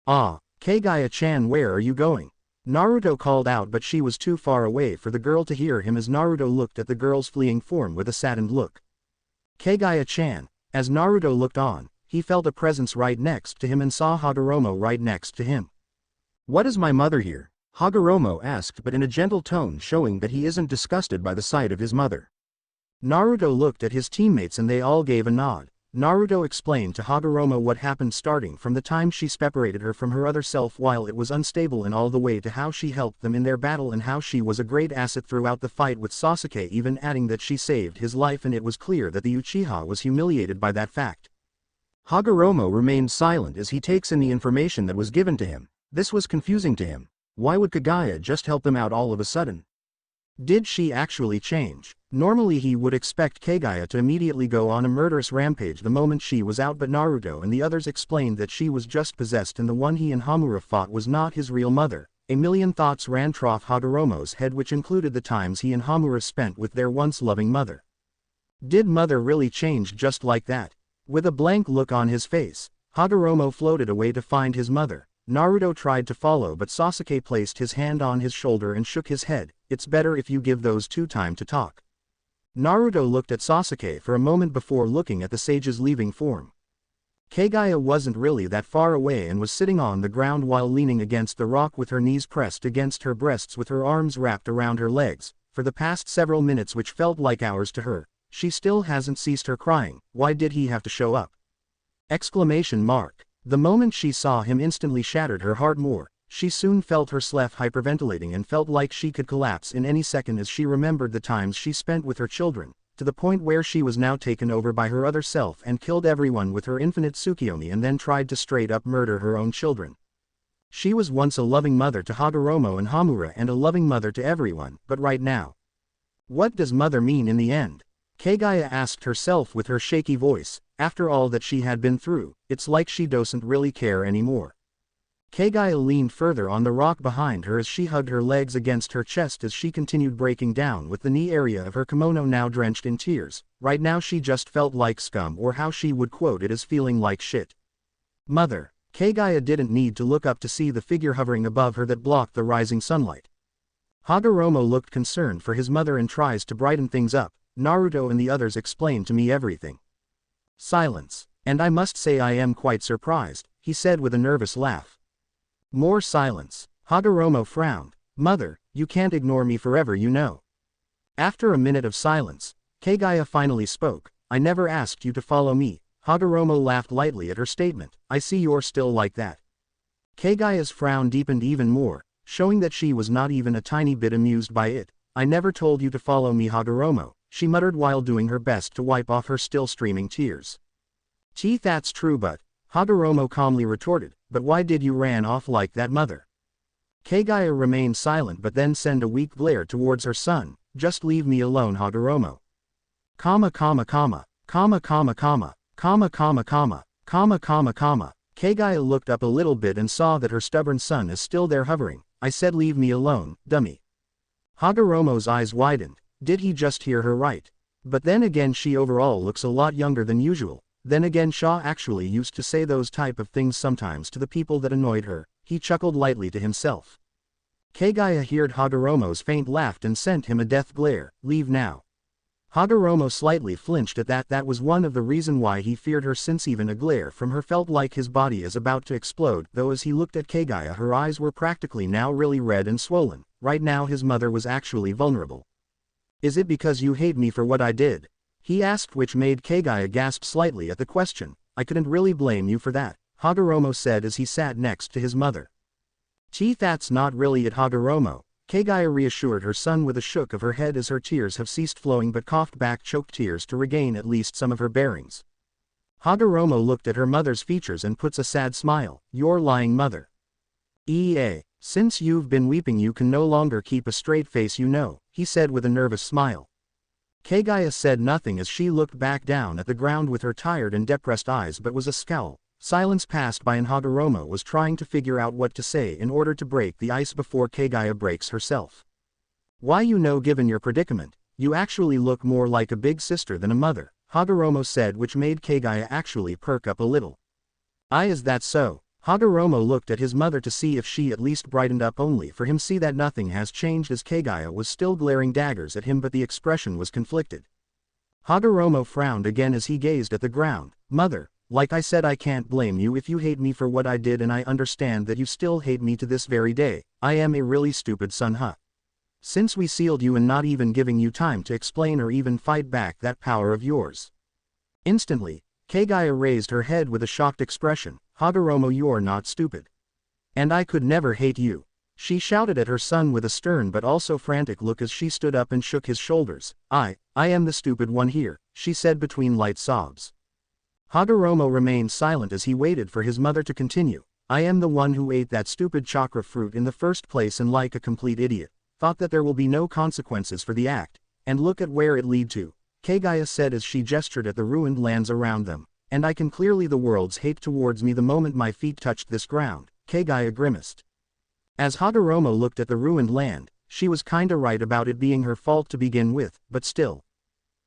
Kaguya-chan, where are you going? Naruto called out, but she was too far away for the girl to hear him as Naruto looked at the girl's fleeing form with a saddened look. Kaguya-chan. As Naruto looked on, he felt a presence right next to him and saw Hagoromo right next to him. What is my mother here? Hagoromo asked, but in a gentle tone, showing that he isn't disgusted by the sight of his mother. Naruto looked at his teammates and they all gave a nod. Naruto explained to Hagoromo what happened starting from the time she separated her from her other self while it was unstable and all the way to how she helped them in their battle and how she was a great asset throughout the fight with Sasuke, even adding that she saved his life, and it was clear that the Uchiha was humiliated by that fact. Hagoromo remained silent as he takes in the information that was given to him. This was confusing to him. Why would Kaguya just help them out all of a sudden? Did she actually change? Normally he would expect Kaguya to immediately go on a murderous rampage the moment she was out, but Naruto and the others explained that she was just possessed and the one he and Hamura fought was not his real mother. A million thoughts ran through Hagoromo's head, which included the times he and Hamura spent with their once loving mother. Did mother really change just like that? With a blank look on his face, Hagoromo floated away to find his mother. Naruto tried to follow, but Sasuke placed his hand on his shoulder and shook his head. It's better if you give those two time to talk. Naruto looked at Sasuke for a moment before looking at the sage's leaving form. Kaguya wasn't really that far away and was sitting on the ground while leaning against the rock with her knees pressed against her breasts with her arms wrapped around her legs. For the past several minutes, which felt like hours to her, she still hasn't ceased her crying. Why did he have to show up? Exclamation mark. The moment she saw him instantly shattered her heart more. She soon felt herself hyperventilating and felt like she could collapse in any second as she remembered the times she spent with her children, to the point where she was now taken over by her other self and killed everyone with her infinite Tsukiyomi and then tried to straight up murder her own children. She was once a loving mother to Hagoromo and Hamura and a loving mother to everyone, but right now, what does mother mean in the end? Kaguya asked herself with her shaky voice. After all that she had been through, it's like she doesn't really care anymore. Kaguya leaned further on the rock behind her as she hugged her legs against her chest as she continued breaking down with the knee area of her kimono now drenched in tears. Right now she just felt like scum, or how she would quote it as feeling like shit. Mother. Kaguya didn't need to look up to see the figure hovering above her that blocked the rising sunlight. Hagoromo looked concerned for his mother and tries to brighten things up. Naruto and the others explained to me everything. Silence. And I must say I am quite surprised, he said with a nervous laugh. More silence. Hagoromo frowned. Mother, you can't ignore me forever, you know. After a minute of silence, Kaguya finally spoke. I never asked you to follow me. Hagoromo laughed lightly at her statement. I see you're still like that. Kaguya's frown deepened even more, showing that she was not even a tiny bit amused by it. I never told you to follow me, Hagoromo, she muttered while doing her best to wipe off her still streaming tears. Gee, that's true, but, Hagoromo calmly retorted, but why did you ran off like that, mother? Kaguya remained silent but then sent a weak glare towards her son. Just leave me alone, Hagoromo. Comma comma comma, comma comma comma, comma comma comma, comma comma comma. Kaguya looked up a little bit and saw that her stubborn son is still there hovering. I said leave me alone, dummy. Hagoromo's eyes widened. Did he just hear her right? But then again, she overall looks a lot younger than usual. Then again, Shaw actually used to say those type of things sometimes to the people that annoyed her. He chuckled lightly to himself. Kaguya heard Hagoromo's faint laugh and sent him a death glare. Leave now. Hagoromo slightly flinched at that. That was one of the reasons why he feared her, since even a glare from her felt like his body is about to explode. Though as he looked at Kaguya, her eyes were practically now really red and swollen. Right now his mother was actually vulnerable. Is it because you hate me for what I did? He asked, which made Kaguya gasp slightly at the question. I couldn't really blame you for that, Hagoromo said as he sat next to his mother. Gee, that's not really it, Hagoromo. Kaguya reassured her son with a shook of her head as her tears have ceased flowing but coughed back choked tears to regain at least some of her bearings. Hagoromo looked at her mother's features and puts a sad smile. You're lying, mother. Since you've been weeping you can no longer keep a straight face, you know, he said with a nervous smile. Kaguya said nothing as she looked back down at the ground with her tired and depressed eyes, but was a scowl. Silence passed by and Hagoromo was trying to figure out what to say in order to break the ice before Kaguya breaks herself. Why, you know, given your predicament, you actually look more like a big sister than a mother, Hagoromo said, which made Kaguya actually perk up a little. Is that so? Hagoromo looked at his mother to see if she at least brightened up, only for him see that nothing has changed as Kaguya was still glaring daggers at him, but the expression was conflicted. Hagoromo frowned again as he gazed at the ground. Mother, like I said, I can't blame you if you hate me for what I did, and I understand that you still hate me to this very day. I am a really stupid son, huh? Since we sealed you and not even giving you time to explain or even fight back that power of yours. Instantly, Kaguya raised her head with a shocked expression. Hagoromo, you're not stupid. And I could never hate you. She shouted at her son with a stern but also frantic look as she stood up and shook his shoulders. I am the stupid one here, she said between light sobs. Hagoromo remained silent as he waited for his mother to continue. I am the one who ate that stupid chakra fruit in the first place and, like a complete idiot, thought that there will be no consequences for the act, and look at where it led to, Kaguya said as she gestured at the ruined lands around them. And I can clearly the world's hate towards me the moment my feet touched this ground, Kaguya grimaced. As Hagoromo looked at the ruined land, she was kinda right about it being her fault to begin with, but still.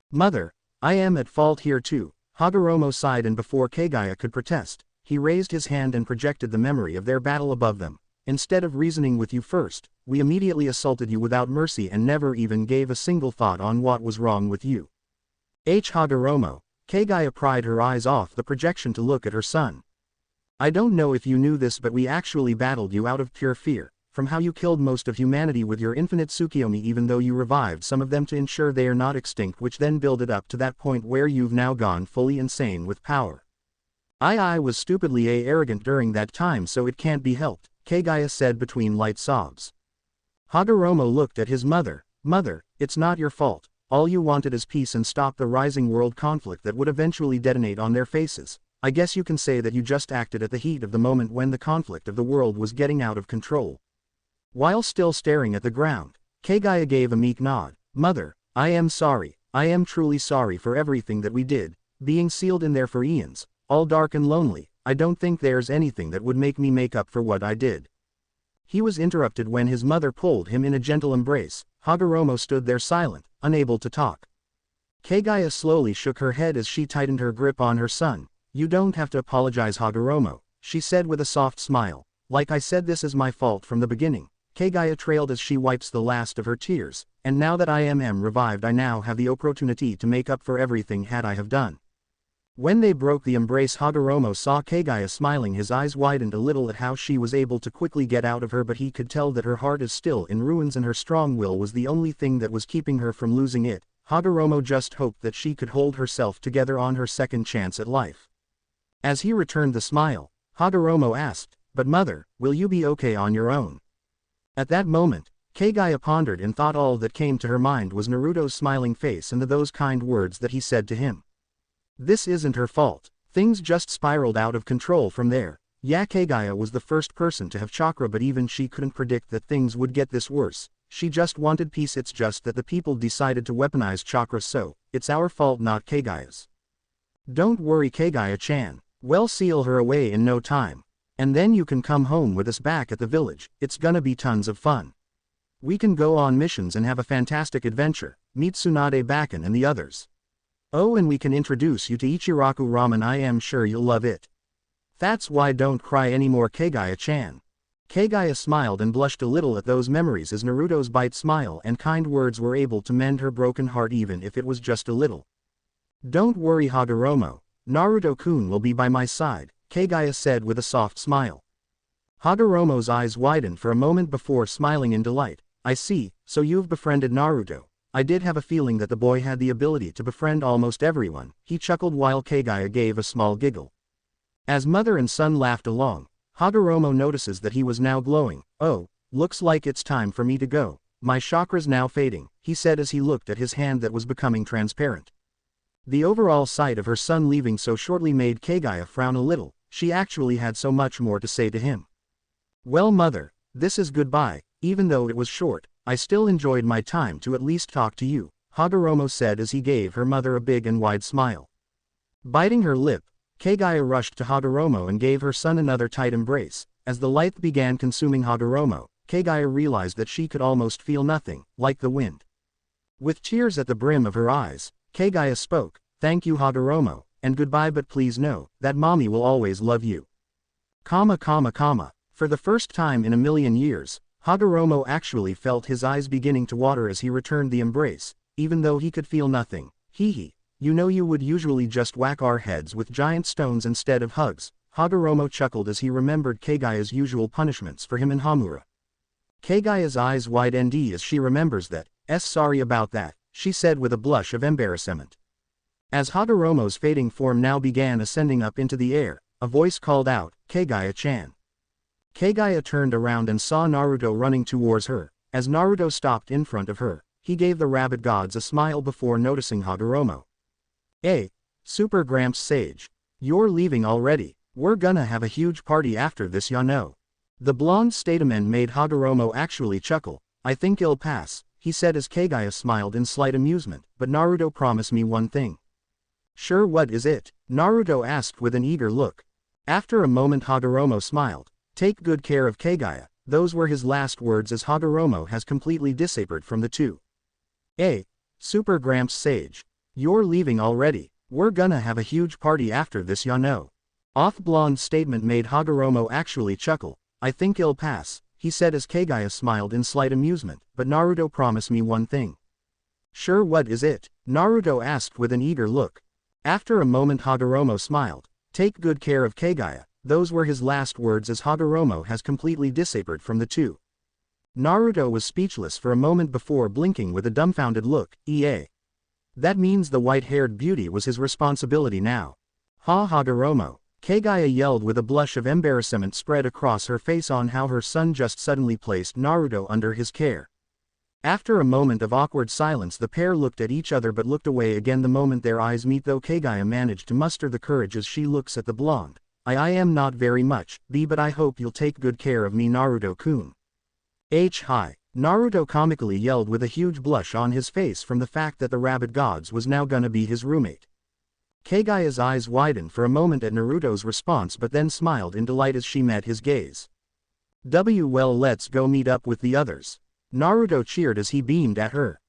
Mother, I am at fault here too, Hagoromo sighed, and before Kaguya could protest, he raised his hand and projected the memory of their battle above them. Instead of reasoning with you first, we immediately assaulted you without mercy and never even gave a single thought on what was wrong with you. Hagoromo. Kaguya pried her eyes off the projection to look at her son. I don't know if you knew this, but we actually battled you out of pure fear, from how you killed most of humanity with your infinite Tsukiyomi, even though you revived some of them to ensure they are not extinct, which then builded up to that point where you've now gone fully insane with power. I was stupidly arrogant during that time, so it can't be helped, Kaguya said between light sobs. Hagoromo looked at his mother. Mother, it's not your fault. All you wanted is peace and stop the rising world conflict that would eventually detonate on their faces. I guess you can say that you just acted at the heat of the moment when the conflict of the world was getting out of control. While still staring at the ground, Kaguya gave a meek nod. Mother, I am sorry. I am truly sorry for everything that we did, being sealed in there for eons, all dark and lonely. I don't think there's anything that would make me make up for what I did. He was interrupted when his mother pulled him in a gentle embrace. Hagoromo stood there silent, unable to talk. Kaguya slowly shook her head as she tightened her grip on her son. You don't have to apologize, Hagoromo. she said with a soft smile. Like I said, this is my fault from the beginning. Kaguya trailed as she wipes the last of her tears, and now that I am revived, I now have the opportunity to make up for everything had I have done. When they broke the embrace, Hagoromo saw Kaguya smiling. His eyes widened a little at how she was able to quickly get out of her, but he could tell that her heart is still in ruins and her strong will was the only thing that was keeping her from losing it. Hagoromo just hoped that she could hold herself together on her second chance at life. As he returned the smile, Hagoromo asked, "But mother, will you be okay on your own?" At that moment, Kaguya pondered and thought all that came to her mind was Naruto's smiling face and those kind words that he said to him. This isn't her fault. Things just spiraled out of control from there. Yeah, Kaguya was the first person to have chakra, but even she couldn't predict that things would get this worse. She just wanted peace. It's just that the people decided to weaponize chakra, so it's our fault, not Kaguya's. Don't worry, Kaguya-chan. We'll seal her away in no time. And then you can come home with us back at the village. It's gonna be tons of fun. We can go on missions and have a fantastic adventure, meet Tsunade Bakken and the others. Oh, and we can introduce you to Ichiraku Ramen. I am sure you'll love it. That's why don't cry anymore, Kaguya-chan. Kaguya smiled and blushed a little at those memories as Naruto's bright smile and kind words were able to mend her broken heart, even if it was just a little. Don't worry, Hagoromo. Naruto-kun will be by my side, Kaguya said with a soft smile. Hagoromo's eyes widened for a moment before smiling in delight. I see, so you've befriended Naruto. I did have a feeling that the boy had the ability to befriend almost everyone, he chuckled while Kaguya gave a small giggle. As mother and son laughed along, Hagoromo notices that he was now glowing. Oh, looks like it's time for me to go. My chakra's now fading, he said as he looked at his hand that was becoming transparent. The overall sight of her son leaving so shortly made Kaguya frown a little. She actually had so much more to say to him. Well, mother, this is goodbye. Even though it was short, I still enjoyed my time to at least talk to you, Hagoromo said as he gave her mother a big and wide smile. Biting her lip, Kaguya rushed to Hagoromo and gave her son another tight embrace. As the light began consuming Hagoromo, Kaguya realized that she could almost feel nothing, like the wind. With tears at the brim of her eyes, Kaguya spoke, "Thank you, Hagoromo, and goodbye, but please know that mommy will always love you." For the first time in a million years, Hagoromo actually felt his eyes beginning to water as he returned the embrace, even though he could feel nothing. Hee. You know, you would usually just whack our heads with giant stones instead of hugs. Hagoromo chuckled as he remembered Kaguya's usual punishments for him in Hamura. Kaguya's eyes widened as she remembers that. Sorry about that, she said with a blush of embarrassment. As Hagoromo's fading form now began ascending up into the air, a voice called out, "Kaguya-chan." Kaguya turned around and saw Naruto running towards her. As Naruto stopped in front of her, he gave the rabbit gods a smile before noticing Hagoromo. Hey, Super Gramps Sage. You're leaving already. We're gonna have a huge party after this, ya know. The blonde statement made Hagoromo actually chuckle. I think it'll pass, he said as Kaguya smiled in slight amusement, but Naruto promised me one thing. Sure, what is it? Naruto asked with an eager look. After a moment Hagoromo smiled. Take good care of Kaguya. Those were his last words as Hagoromo has completely disappeared from the two. Hey, Super Gramps Sage. You're leaving already. We're gonna have a huge party after this, ya know. Off-blonde statement made Hagoromo actually chuckle. I think it'll pass, he said as Kaguya smiled in slight amusement, but Naruto promised me one thing. Sure, what is it? Naruto asked with an eager look. After a moment Hagoromo smiled. Take good care of Kaguya. Those were his last words as Hagoromo has completely disappeared from the two. Naruto was speechless for a moment before blinking with a dumbfounded look. That means the white-haired beauty was his responsibility now. Ha, Hagoromo. Kaguya yelled with a blush of embarrassment spread across her face on how her son just suddenly placed Naruto under his care. After a moment of awkward silence, the pair looked at each other but looked away again the moment their eyes meet, though Kaguya managed to muster the courage as she looks at the blonde. I am not very much, but I hope you'll take good care of me, Naruto-kun. Hi. Naruto comically yelled with a huge blush on his face from the fact that the rabbit gods was now gonna be his roommate. Kaguya's eyes widened for a moment at Naruto's response but then smiled in delight as she met his gaze. Well, let's go meet up with the others. Naruto cheered as he beamed at her.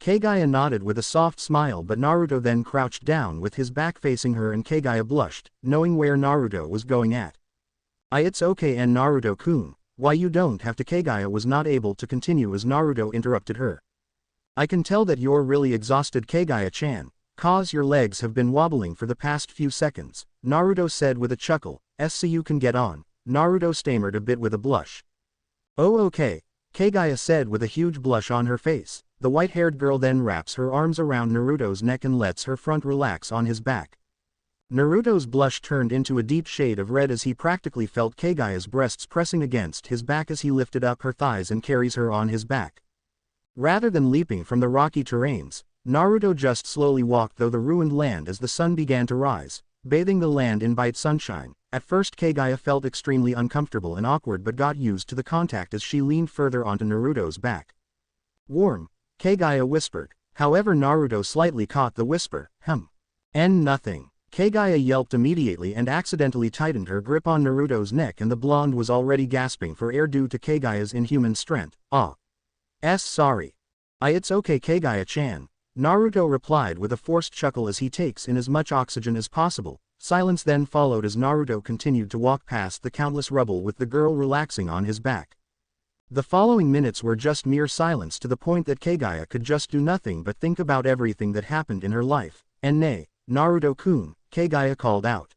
Kaguya nodded with a soft smile, but Naruto then crouched down with his back facing her and Kaguya blushed, knowing where Naruto was going at. It's okay and Naruto-kun, why you don't have to. Kaguya was not able to continue as Naruto interrupted her. I can tell that you're really exhausted, Kaguya-chan, cause your legs have been wobbling for the past few seconds, Naruto said with a chuckle. So you can get on, Naruto stammered a bit with a blush. Oh okay, Kaguya said with a huge blush on her face. The white-haired girl then wraps her arms around Naruto's neck and lets her front relax on his back. Naruto's blush turned into a deep shade of red as he practically felt Kaguya's breasts pressing against his back as he lifted up her thighs and carries her on his back. Rather than leaping from the rocky terrains, Naruto just slowly walked through the ruined land as the sun began to rise, bathing the land in bright sunshine. At first Kaguya felt extremely uncomfortable and awkward but got used to the contact as she leaned further onto Naruto's back. Warm, Kaguya whispered. However, Naruto slightly caught the whisper. Nothing. Kaguya yelped immediately and accidentally tightened her grip on Naruto's neck, and the blonde was already gasping for air due to Kaguya's inhuman strength. Sorry. It's okay, Kaguya-chan, Naruto replied with a forced chuckle as he takes in as much oxygen as possible. Silence then followed as Naruto continued to walk past the countless rubble with the girl relaxing on his back. The following minutes were just mere silence, to the point that Kaguya could just do nothing but think about everything that happened in her life. Nay, Naruto-kun, Kaguya called out.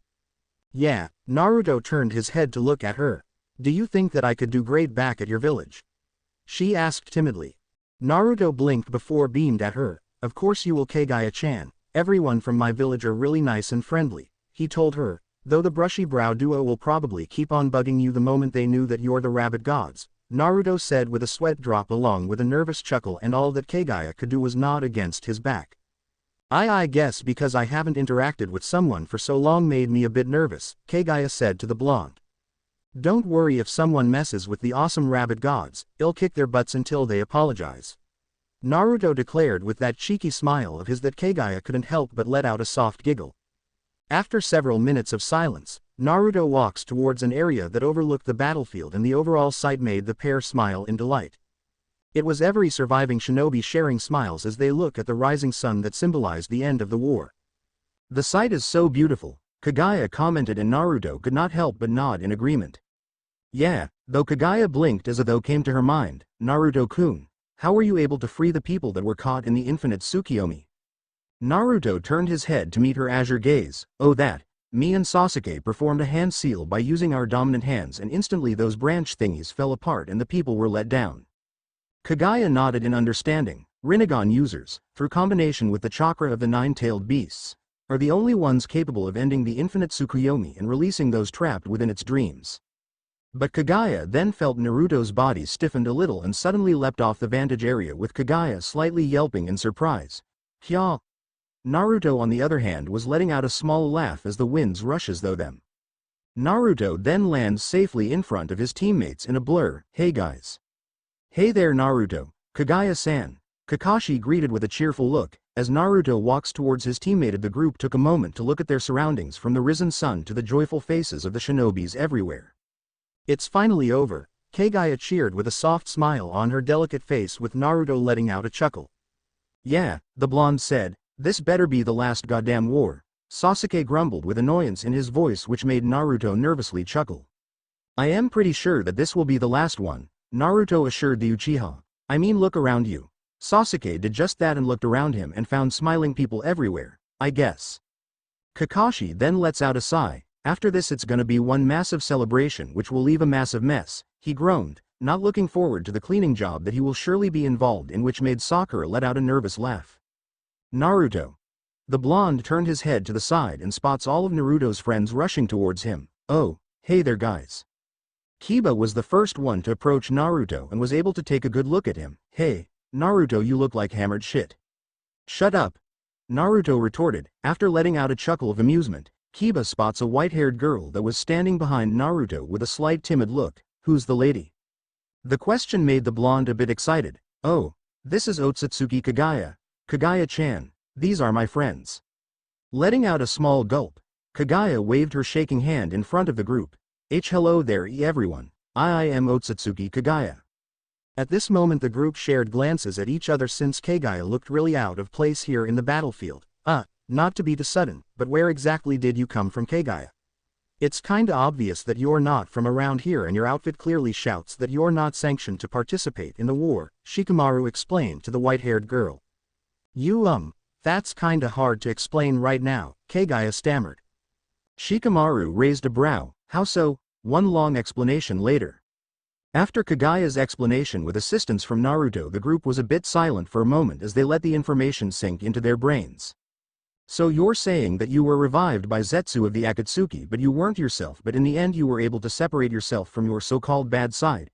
Yeah, Naruto turned his head to look at her. Do you think that I could do great back at your village? She asked timidly. Naruto blinked before beamed at her. Of course you will, Kaguya-chan, everyone from my village are really nice and friendly, he told her, though the brushy brow duo will probably keep on bugging you the moment they knew that you're the rabbit gods, Naruto said with a sweat drop along with a nervous chuckle, and all that Kaguya could do was nod against his back. I guess because I haven't interacted with someone for so long made me a bit nervous, Kaguya said to the blonde. Don't worry, if someone messes with the awesome rabbit gods, I'll kick their butts until they apologize, Naruto declared with that cheeky smile of his that Kaguya couldn't help but let out a soft giggle. After several minutes of silence, Naruto walks towards an area that overlooked the battlefield, and the overall sight made the pair smile in delight. It was every surviving shinobi sharing smiles as they look at the rising sun that symbolized the end of the war. The sight is so beautiful, Kaguya commented, and Naruto could not help but nod in agreement. Yeah, though Kaguya blinked as a though came to her mind. Naruto-kun, how were you able to free the people that were caught in the infinite Tsukuyomi? Naruto turned his head to meet her azure gaze. Oh, that. Me and Sasuke performed a hand seal by using our dominant hands, and instantly those branch thingies fell apart and the people were let down. Kaguya nodded in understanding. Rinnegan users, through combination with the chakra of the nine-tailed beasts, are the only ones capable of ending the infinite Tsukuyomi and releasing those trapped within its dreams. But Kaguya then felt Naruto's body stiffened a little and suddenly leapt off the vantage area, with Kaguya slightly yelping in surprise. Kya! Naruto on the other hand was letting out a small laugh as the winds rushes through them. Naruto then lands safely in front of his teammates in a blur. Hey guys. Hey there Naruto, Kaguya-san, Kakashi greeted with a cheerful look. As Naruto walks towards his teammate, the group took a moment to look at their surroundings, from the risen sun to the joyful faces of the shinobis everywhere. It's finally over, Kaguya cheered with a soft smile on her delicate face, with Naruto letting out a chuckle. Yeah, the blonde said, this better be the last goddamn war, Sasuke grumbled with annoyance in his voice, which made Naruto nervously chuckle. I am pretty sure that this will be the last one, Naruto assured the Uchiha. I mean, look around you. Sasuke did just that and looked around him and found smiling people everywhere, I guess. Kakashi then lets out a sigh. After this it's gonna be one massive celebration which will leave a massive mess, he groaned, not looking forward to the cleaning job that he will surely be involved in, which made Sakura let out a nervous laugh. Naruto. The blonde turned his head to the side and spots all of Naruto's friends rushing towards him. Oh, hey there guys. Kiba was the first one to approach Naruto and was able to take a good look at him. Hey, Naruto, you look like hammered shit. Shut up, Naruto retorted. After letting out a chuckle of amusement, Kiba spots a white-haired girl that was standing behind Naruto with a slight timid look. Who's the lady? The question made the blonde a bit excited. Oh, this is Otsutsuki Kaguya. Kaguya-chan, these are my friends. Letting out a small gulp, Kaguya waved her shaking hand in front of the group. Hello there everyone, I am Otsutsuki Kaguya. At this moment the group shared glances at each other since Kaguya looked really out of place here in the battlefield. Not to be too sudden, but where exactly did you come from, Kaguya? It's kinda obvious that you're not from around here and your outfit clearly shouts that you're not sanctioned to participate in the war, Shikamaru explained to the white-haired girl. That's kinda hard to explain right now, Kaguya stammered. Shikamaru raised a brow. How so? One long explanation later. After Kaguya's explanation with assistance from Naruto, the group was a bit silent for a moment as they let the information sink into their brains. So you're saying that you were revived by Zetsu of the Akatsuki but you weren't yourself, but in the end you were able to separate yourself from your so-called bad side?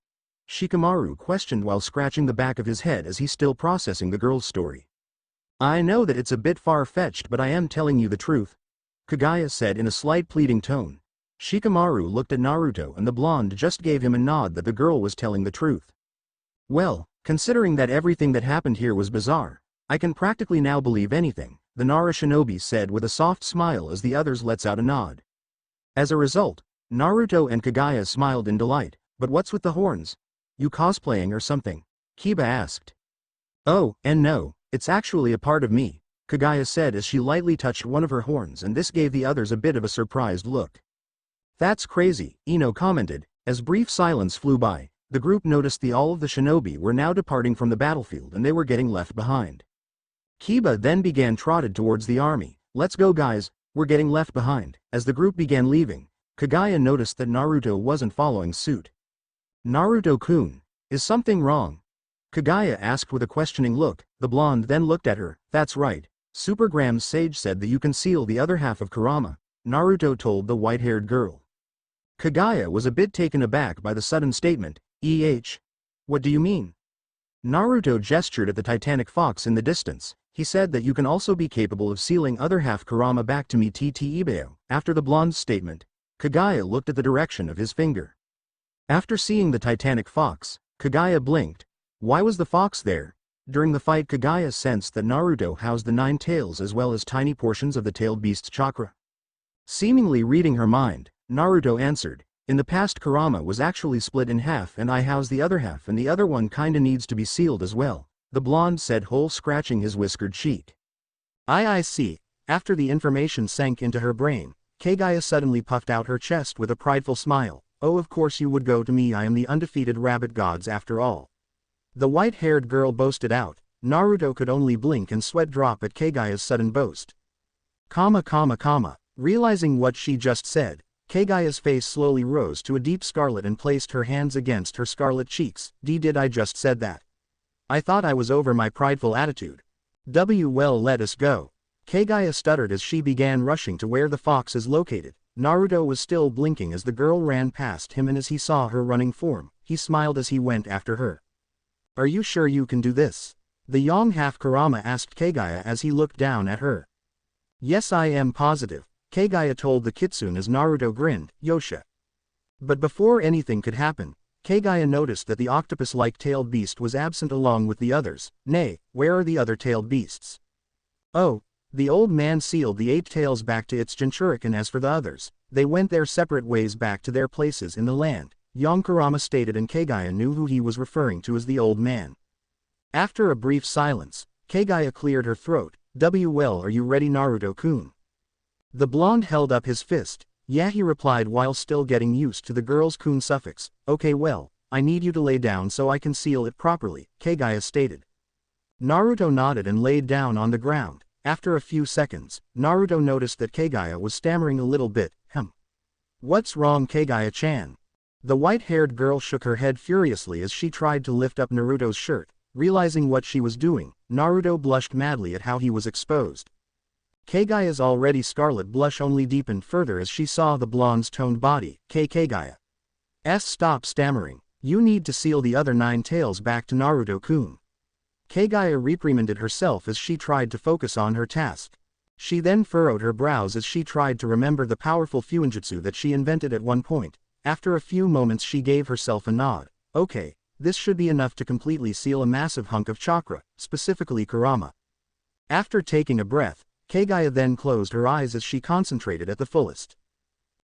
Shikamaru questioned while scratching the back of his head as he's still processing the girl's story. I know that it's a bit far-fetched, but I am telling you the truth, Kaguya said in a slight pleading tone. Shikamaru looked at Naruto and the blonde just gave him a nod that the girl was telling the truth. Well, considering that everything that happened here was bizarre, I can practically now believe anything, the Nara shinobi said with a soft smile as the others lets out a nod. As a result, Naruto and Kaguya smiled in delight. But what's with the horns? You cosplaying or something? Kiba asked. Oh, and no, it's actually a part of me, Kaguya said as she lightly touched one of her horns, and this gave the others a bit of a surprised look. That's crazy, Ino commented. As brief silence flew by, the group noticed all of the shinobi were now departing from the battlefield and they were getting left behind. Kiba then began trotted towards the army. Let's go guys, we're getting left behind. As the group began leaving, Kaguya noticed that Naruto wasn't following suit. Naruto-kun, is something wrong? Kaguya asked with a questioning look. The blonde then looked at her. That's right, Super Graham's sage said that you conceal the other half of Kurama, Naruto told the white-haired girl. Kaguya was a bit taken aback by the sudden statement. What do you mean? Naruto gestured at the Titanic fox in the distance. He said that you can also be capable of sealing other half Kurama back to me Ibeo. After the blonde's statement, Kaguya looked at the direction of his finger. After seeing the Titanic fox, Kaguya blinked. Why was the fox there? During the fight, Kaguya sensed that Naruto housed the 9 tails as well as tiny portions of the tailed beast's chakra. Seemingly reading her mind, Naruto answered, in the past Kurama was actually split in half and I house the other half and the other one kinda needs to be sealed as well, the blonde said, scratching his whiskered cheek. I see. After the information sank into her brain, Kaguya suddenly puffed out her chest with a prideful smile. Oh, of course you would go to me, I am the undefeated rabbit gods after all. The white-haired girl boasted out. Naruto could only blink and sweat drop at Kaguya's sudden boast. Realizing what she just said, Kaguya's face slowly rose to a deep scarlet and placed her hands against her scarlet cheeks. Did I just said that? I thought I was over my prideful attitude. Well, let us go. Kaguya stuttered as she began rushing to where the fox is located. Naruto was still blinking as the girl ran past him, and as he saw her running form, he smiled as he went after her. Are you sure you can do this? The young half Kurama asked Kaguya as he looked down at her. Yes, I am positive, Kaguya told the kitsune as Naruto grinned. Yosha. But before anything could happen, Kaguya noticed that the octopus-like tailed beast was absent along with the others. Nay, where are the other tailed beasts? Oh, the old man sealed the 8 tails back to its Jinchuriken. As for the others, they went their separate ways back to their places in the land, young Kurama stated, and Kaguya knew who he was referring to as the old man. After a brief silence, Kaguya cleared her throat. Well, are you ready, Naruto-kun? The blonde held up his fist. Yeah, he replied while still getting used to the girl's kun suffix. Okay, well, I need you to lay down so I can seal it properly, Kaguya stated. Naruto nodded and laid down on the ground. After a few seconds, Naruto noticed that Kaguya was stammering a little bit. What's wrong, Kaguya-chan? The white-haired girl shook her head furiously as she tried to lift up Naruto's shirt. Realizing what she was doing, Naruto blushed madly at how he was exposed. Kaguya's already scarlet blush only deepened further as she saw the blonde's toned body. Kaguya. Stop stammering. You need to seal the other 9 tails back to Naruto-kun. Kaguya reprimanded herself as she tried to focus on her task. She then furrowed her brows as she tried to remember the powerful fuinjutsu that she invented at one point. After a few moments she gave herself a nod. Okay, this should be enough to completely seal a massive hunk of chakra, specifically Kurama. After taking a breath, Kaguya then closed her eyes as she concentrated at the fullest.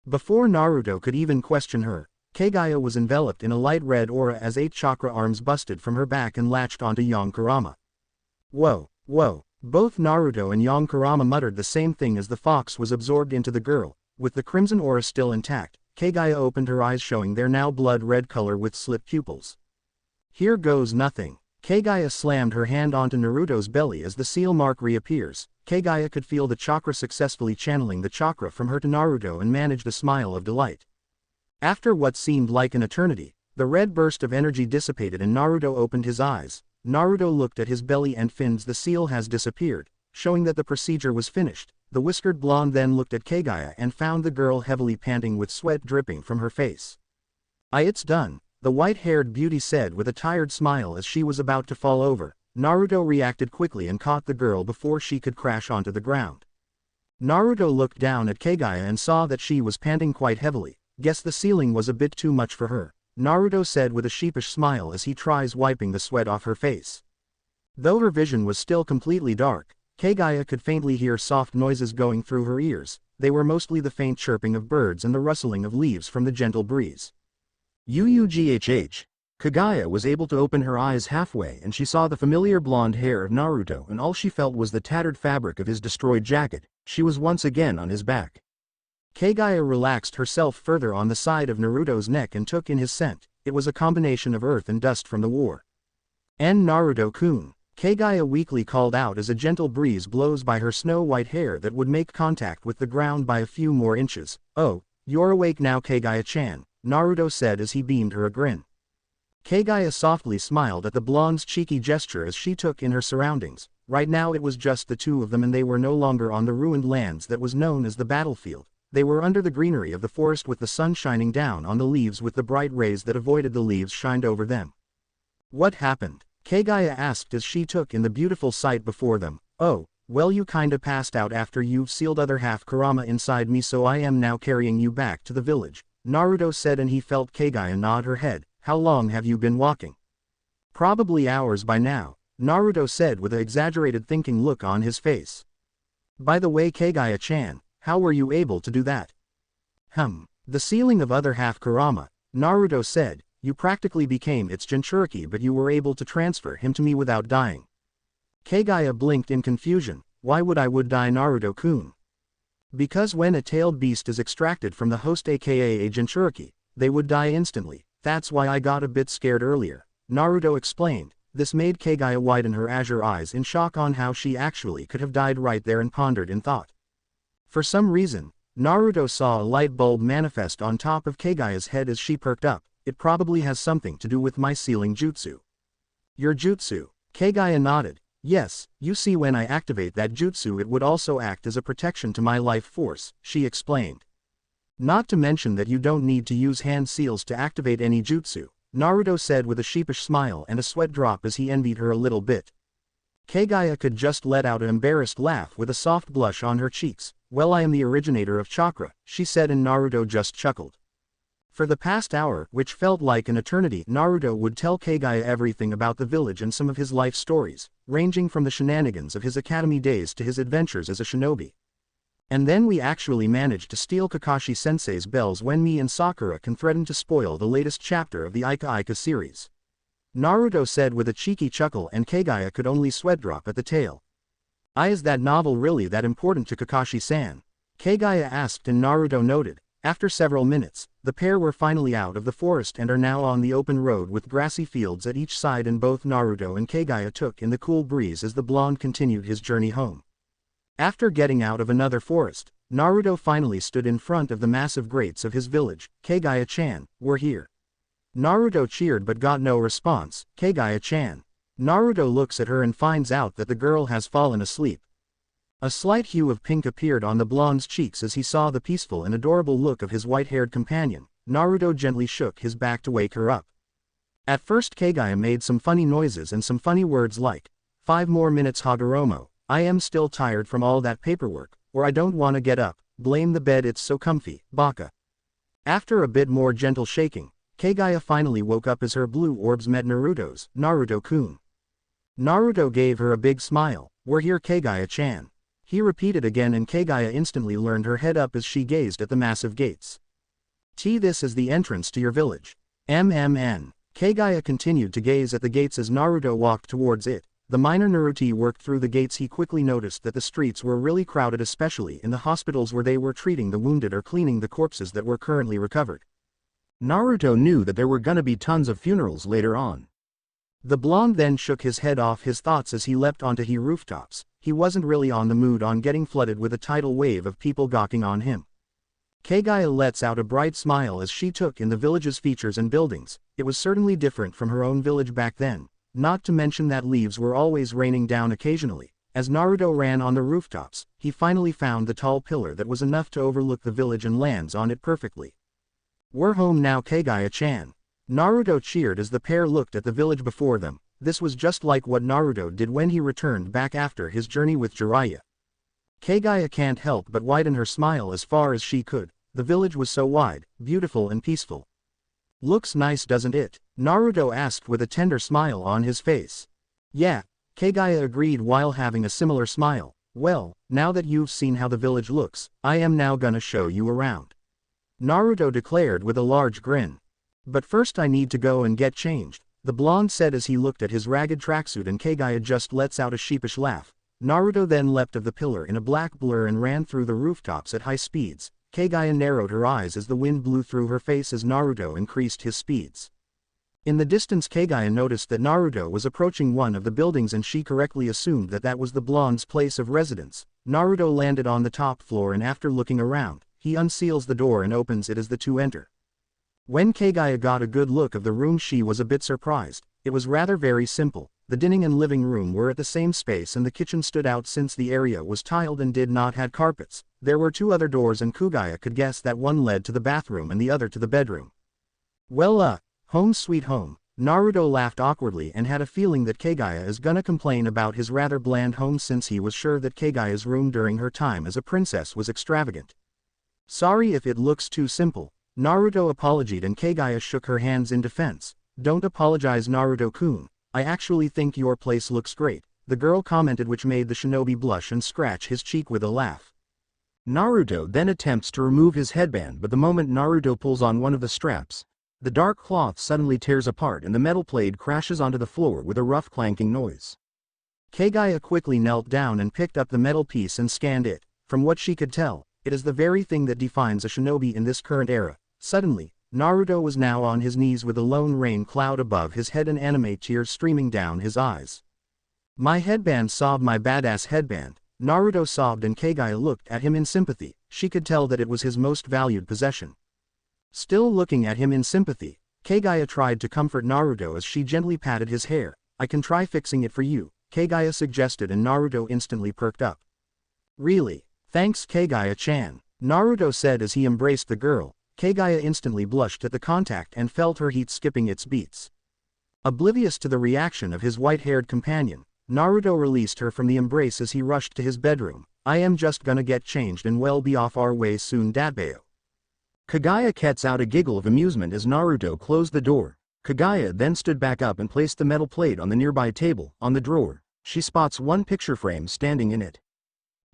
Before Naruto could even question her, Kaguya was enveloped in a light red aura as 8 chakra arms busted from her back and latched onto Kurama. Whoa, whoa, both Naruto and Kurama muttered the same thing as the fox was absorbed into the girl. With the crimson aura still intact, Kaguya opened her eyes showing their now blood-red color with slit pupils. Here goes nothing. Kaguya slammed her hand onto Naruto's belly as the seal mark reappears. Kaguya could feel the chakra successfully channeling the chakra from her to Naruto and managed a smile of delight. After what seemed like an eternity, the red burst of energy dissipated and Naruto opened his eyes. Naruto looked at his belly and fins. The seal has disappeared, showing that the procedure was finished. The whiskered blonde then looked at Kaguya and found the girl heavily panting with sweat dripping from her face. It's done, the white-haired beauty said with a tired smile as she was about to fall over. Naruto reacted quickly and caught the girl before she could crash onto the ground. Naruto looked down at Kaguya and saw that she was panting quite heavily. Guess the ceiling was a bit too much for her, Naruto said with a sheepish smile as he tries wiping the sweat off her face. Though her vision was still completely dark, Kaguya could faintly hear soft noises going through her ears. They were mostly the faint chirping of birds and the rustling of leaves from the gentle breeze. Uughh. Kaguya was able to open her eyes halfway and she saw the familiar blonde hair of Naruto, and all she felt was the tattered fabric of his destroyed jacket. She was once again on his back. Kaguya relaxed herself further on the side of Naruto's neck and took in his scent. It was a combination of earth and dust from the war. Naruto-kun, Kaguya weakly called out as a gentle breeze blows by her snow-white hair that would make contact with the ground by a few more inches. Oh, you're awake now, Kaguya-chan, Naruto said as he beamed her a grin. Kaguya softly smiled at the blonde's cheeky gesture as she took in her surroundings. Right now it was just the two of them and they were no longer on the ruined lands that was known as the battlefield. They were under the greenery of the forest with the sun shining down on the leaves with the bright rays that avoided the leaves shined over them. What happened? Kaguya asked as she took in the beautiful sight before them. Oh, well, you kinda passed out after you've sealed other half Kurama inside me, so I am now carrying you back to the village, Naruto said, and he felt Kaguya nod her head. How long have you been walking? Probably hours by now, Naruto said with an exaggerated thinking look on his face. By the way, Kaguya-chan, how were you able to do that? The sealing of other half Kurama, Naruto said. You practically became its Jinchuriki, but you were able to transfer him to me without dying. Kaguya blinked in confusion. Why would I die, Naruto-kun? Because when a tailed beast is extracted from the host, aka a Jinchuriki, they would die instantly. That's why I got a bit scared earlier, Naruto explained. This made Kaguya widen her azure eyes in shock on how she actually could have died right there and pondered in thought. For some reason, Naruto saw a light bulb manifest on top of Kaguya's head as she perked up. It probably has something to do with my sealing jutsu. Your jutsu? Kaguya nodded. Yes, you see, when I activate that jutsu it would also act as a protection to my life force, she explained. Not to mention that you don't need to use hand seals to activate any jutsu, Naruto said with a sheepish smile and a sweat drop as he envied her a little bit. Kaguya could just let out an embarrassed laugh with a soft blush on her cheeks. Well, I am the originator of chakra, she said, and Naruto just chuckled. For the past hour, which felt like an eternity, Naruto would tell Kaguya everything about the village and some of his life stories, ranging from the shenanigans of his academy days to his adventures as a shinobi. And then we actually managed to steal Kakashi-sensei's bells when me and Sakura can threaten to spoil the latest chapter of the Ika Ika series, Naruto said with a cheeky chuckle, and Kaguya could only sweat drop at the tail. Is that novel really that important to Kakashi-san? Kaguya asked, and Naruto noted. After several minutes, the pair were finally out of the forest and are now on the open road with grassy fields at each side, and both Naruto and Kaguya took in the cool breeze as the blonde continued his journey home. After getting out of another forest, Naruto finally stood in front of the massive gates of his village. Kaguya-chan, we're here. Naruto cheered but got no response. Kaguya-chan. Naruto looks at her and finds out that the girl has fallen asleep. A slight hue of pink appeared on the blonde's cheeks as he saw the peaceful and adorable look of his white-haired companion. Naruto gently shook his back to wake her up. At first Kaguya made some funny noises and some funny words like, 5 more minutes Hagoromo, I am still tired from all that paperwork, or I don't wanna get up, blame the bed, it's so comfy, baka. After a bit more gentle shaking, Kaguya finally woke up as her blue orbs met Naruto's. Naruto-kun. Naruto gave her a big smile. We're here, Kaguya-chan. He repeated again, and Kaguya instantly leaned her head up as she gazed at the massive gates. This is the entrance to your village. MMN. Kaguya continued to gaze at the gates as Naruto walked towards it. The minor Naruto worked through the gates. He quickly noticed that the streets were really crowded, especially in the hospitals where they were treating the wounded or cleaning the corpses that were currently recovered. Naruto knew that there were gonna be tons of funerals later on. The blonde then shook his head off his thoughts as he leapt onto the rooftops. He wasn't really on the mood on getting flooded with a tidal wave of people gawking on him. Kaguya lets out a bright smile as she took in the village's features and buildings. It was certainly different from her own village back then, not to mention that leaves were always raining down occasionally. As Naruto ran on the rooftops, he finally found the tall pillar that was enough to overlook the village and lands on it perfectly. "We're home now, Kaguya-chan." Naruto cheered as the pair looked at the village before them. This was just like what Naruto did when he returned back after his journey with Jiraiya. Kaguya can't help but widen her smile as far as she could. The village was so wide, beautiful and peaceful. "Looks nice, doesn't it?" Naruto asked with a tender smile on his face. "Yeah," Kaguya agreed while having a similar smile. "Well, now that you've seen how the village looks, I am now gonna show you around," Naruto declared with a large grin. "But first I need to go and get changed," the blonde said as he looked at his ragged tracksuit, and Kaguya just lets out a sheepish laugh. Naruto then leapt of the pillar in a black blur and ran through the rooftops at high speeds. Kaguya narrowed her eyes as the wind blew through her face as Naruto increased his speeds. In the distance, Kaguya noticed that Naruto was approaching one of the buildings and she correctly assumed that that was the blonde's place of residence. Naruto landed on the top floor and after looking around, he unseals the door and opens it as the two enter. When Kaguya got a good look of the room, she was a bit surprised. It was rather very simple. The dining and living room were at the same space and the kitchen stood out since the area was tiled and did not have carpets. There were two other doors and Kaguya could guess that one led to the bathroom and the other to the bedroom. Well, home sweet home. Naruto laughed awkwardly and had a feeling that Kaguya is gonna complain about his rather bland home since he was sure that Kaguya's room during her time as a princess was extravagant. "Sorry if it looks too simple," Naruto apologized and Kaguya shook her hands in defense. "Don't apologize, Naruto-kun. I actually think your place looks great," the girl commented, which made the shinobi blush and scratch his cheek with a laugh. Naruto then attempts to remove his headband, but the moment Naruto pulls on one of the straps, the dark cloth suddenly tears apart and the metal plate crashes onto the floor with a rough clanking noise. Kaguya quickly knelt down and picked up the metal piece and scanned it. From what she could tell, it is the very thing that defines a shinobi in this current era. Suddenly, Naruto was now on his knees with a lone rain cloud above his head and anime tears streaming down his eyes. "My headband," sobbed. "My badass headband," Naruto sobbed, and Kaguya looked at him in sympathy. She could tell that it was his most valued possession. Still looking at him in sympathy, Kaguya tried to comfort Naruto as she gently patted his hair. "I can try fixing it for you," Kaguya suggested, and Naruto instantly perked up. "Really? Thanks, Kaguya-chan," Naruto said as he embraced the girl. Kaguya instantly blushed at the contact and felt her heat skipping its beats. Oblivious to the reaction of his white-haired companion, Naruto released her from the embrace as he rushed to his bedroom. "I am just gonna get changed and we'll be off our way soon, Datbeo." Kaguya lets out a giggle of amusement as Naruto closed the door. Kaguya then stood back up and placed the metal plate on the nearby table. On the drawer, she spots one picture frame standing in it.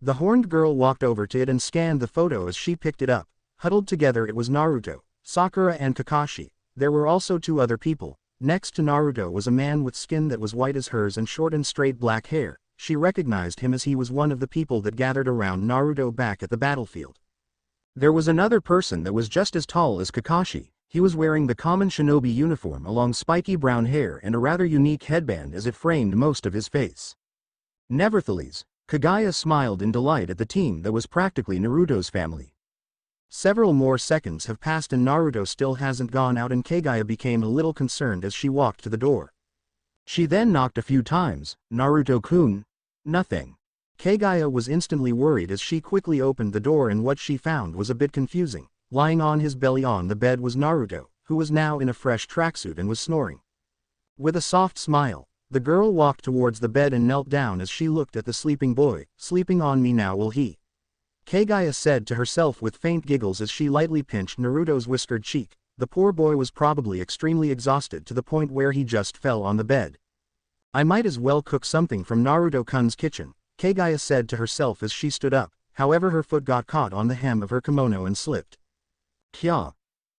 The horned girl walked over to it and scanned the photo as she picked it up. Huddled together, it was Naruto, Sakura and Kakashi. There were also two other people. Next to Naruto was a man with skin that was white as hers and short and straight black hair. She recognized him as he was one of the people that gathered around Naruto back at the battlefield. There was another person that was just as tall as Kakashi. He was wearing the common shinobi uniform along spiky brown hair and a rather unique headband as it framed most of his face. Nevertheless, Kaguya smiled in delight at the team that was practically Naruto's family. Several more seconds have passed and Naruto still hasn't gone out, and Kaguya became a little concerned as she walked to the door. She then knocked a few times. "Naruto-kun?" "Nothing." Kaguya was instantly worried as she quickly opened the door, and what she found was a bit confusing. Lying on his belly on the bed was Naruto, who was now in a fresh tracksuit and was snoring. With a soft smile, the girl walked towards the bed and knelt down as she looked at the sleeping boy. "Sleeping on me now, will he?" Kaguya said to herself with faint giggles as she lightly pinched Naruto's whiskered cheek. The poor boy was probably extremely exhausted to the point where he just fell on the bed. "I might as well cook something from Naruto-kun's kitchen," Kaguya said to herself as she stood up. However, her foot got caught on the hem of her kimono and slipped. "Kya?"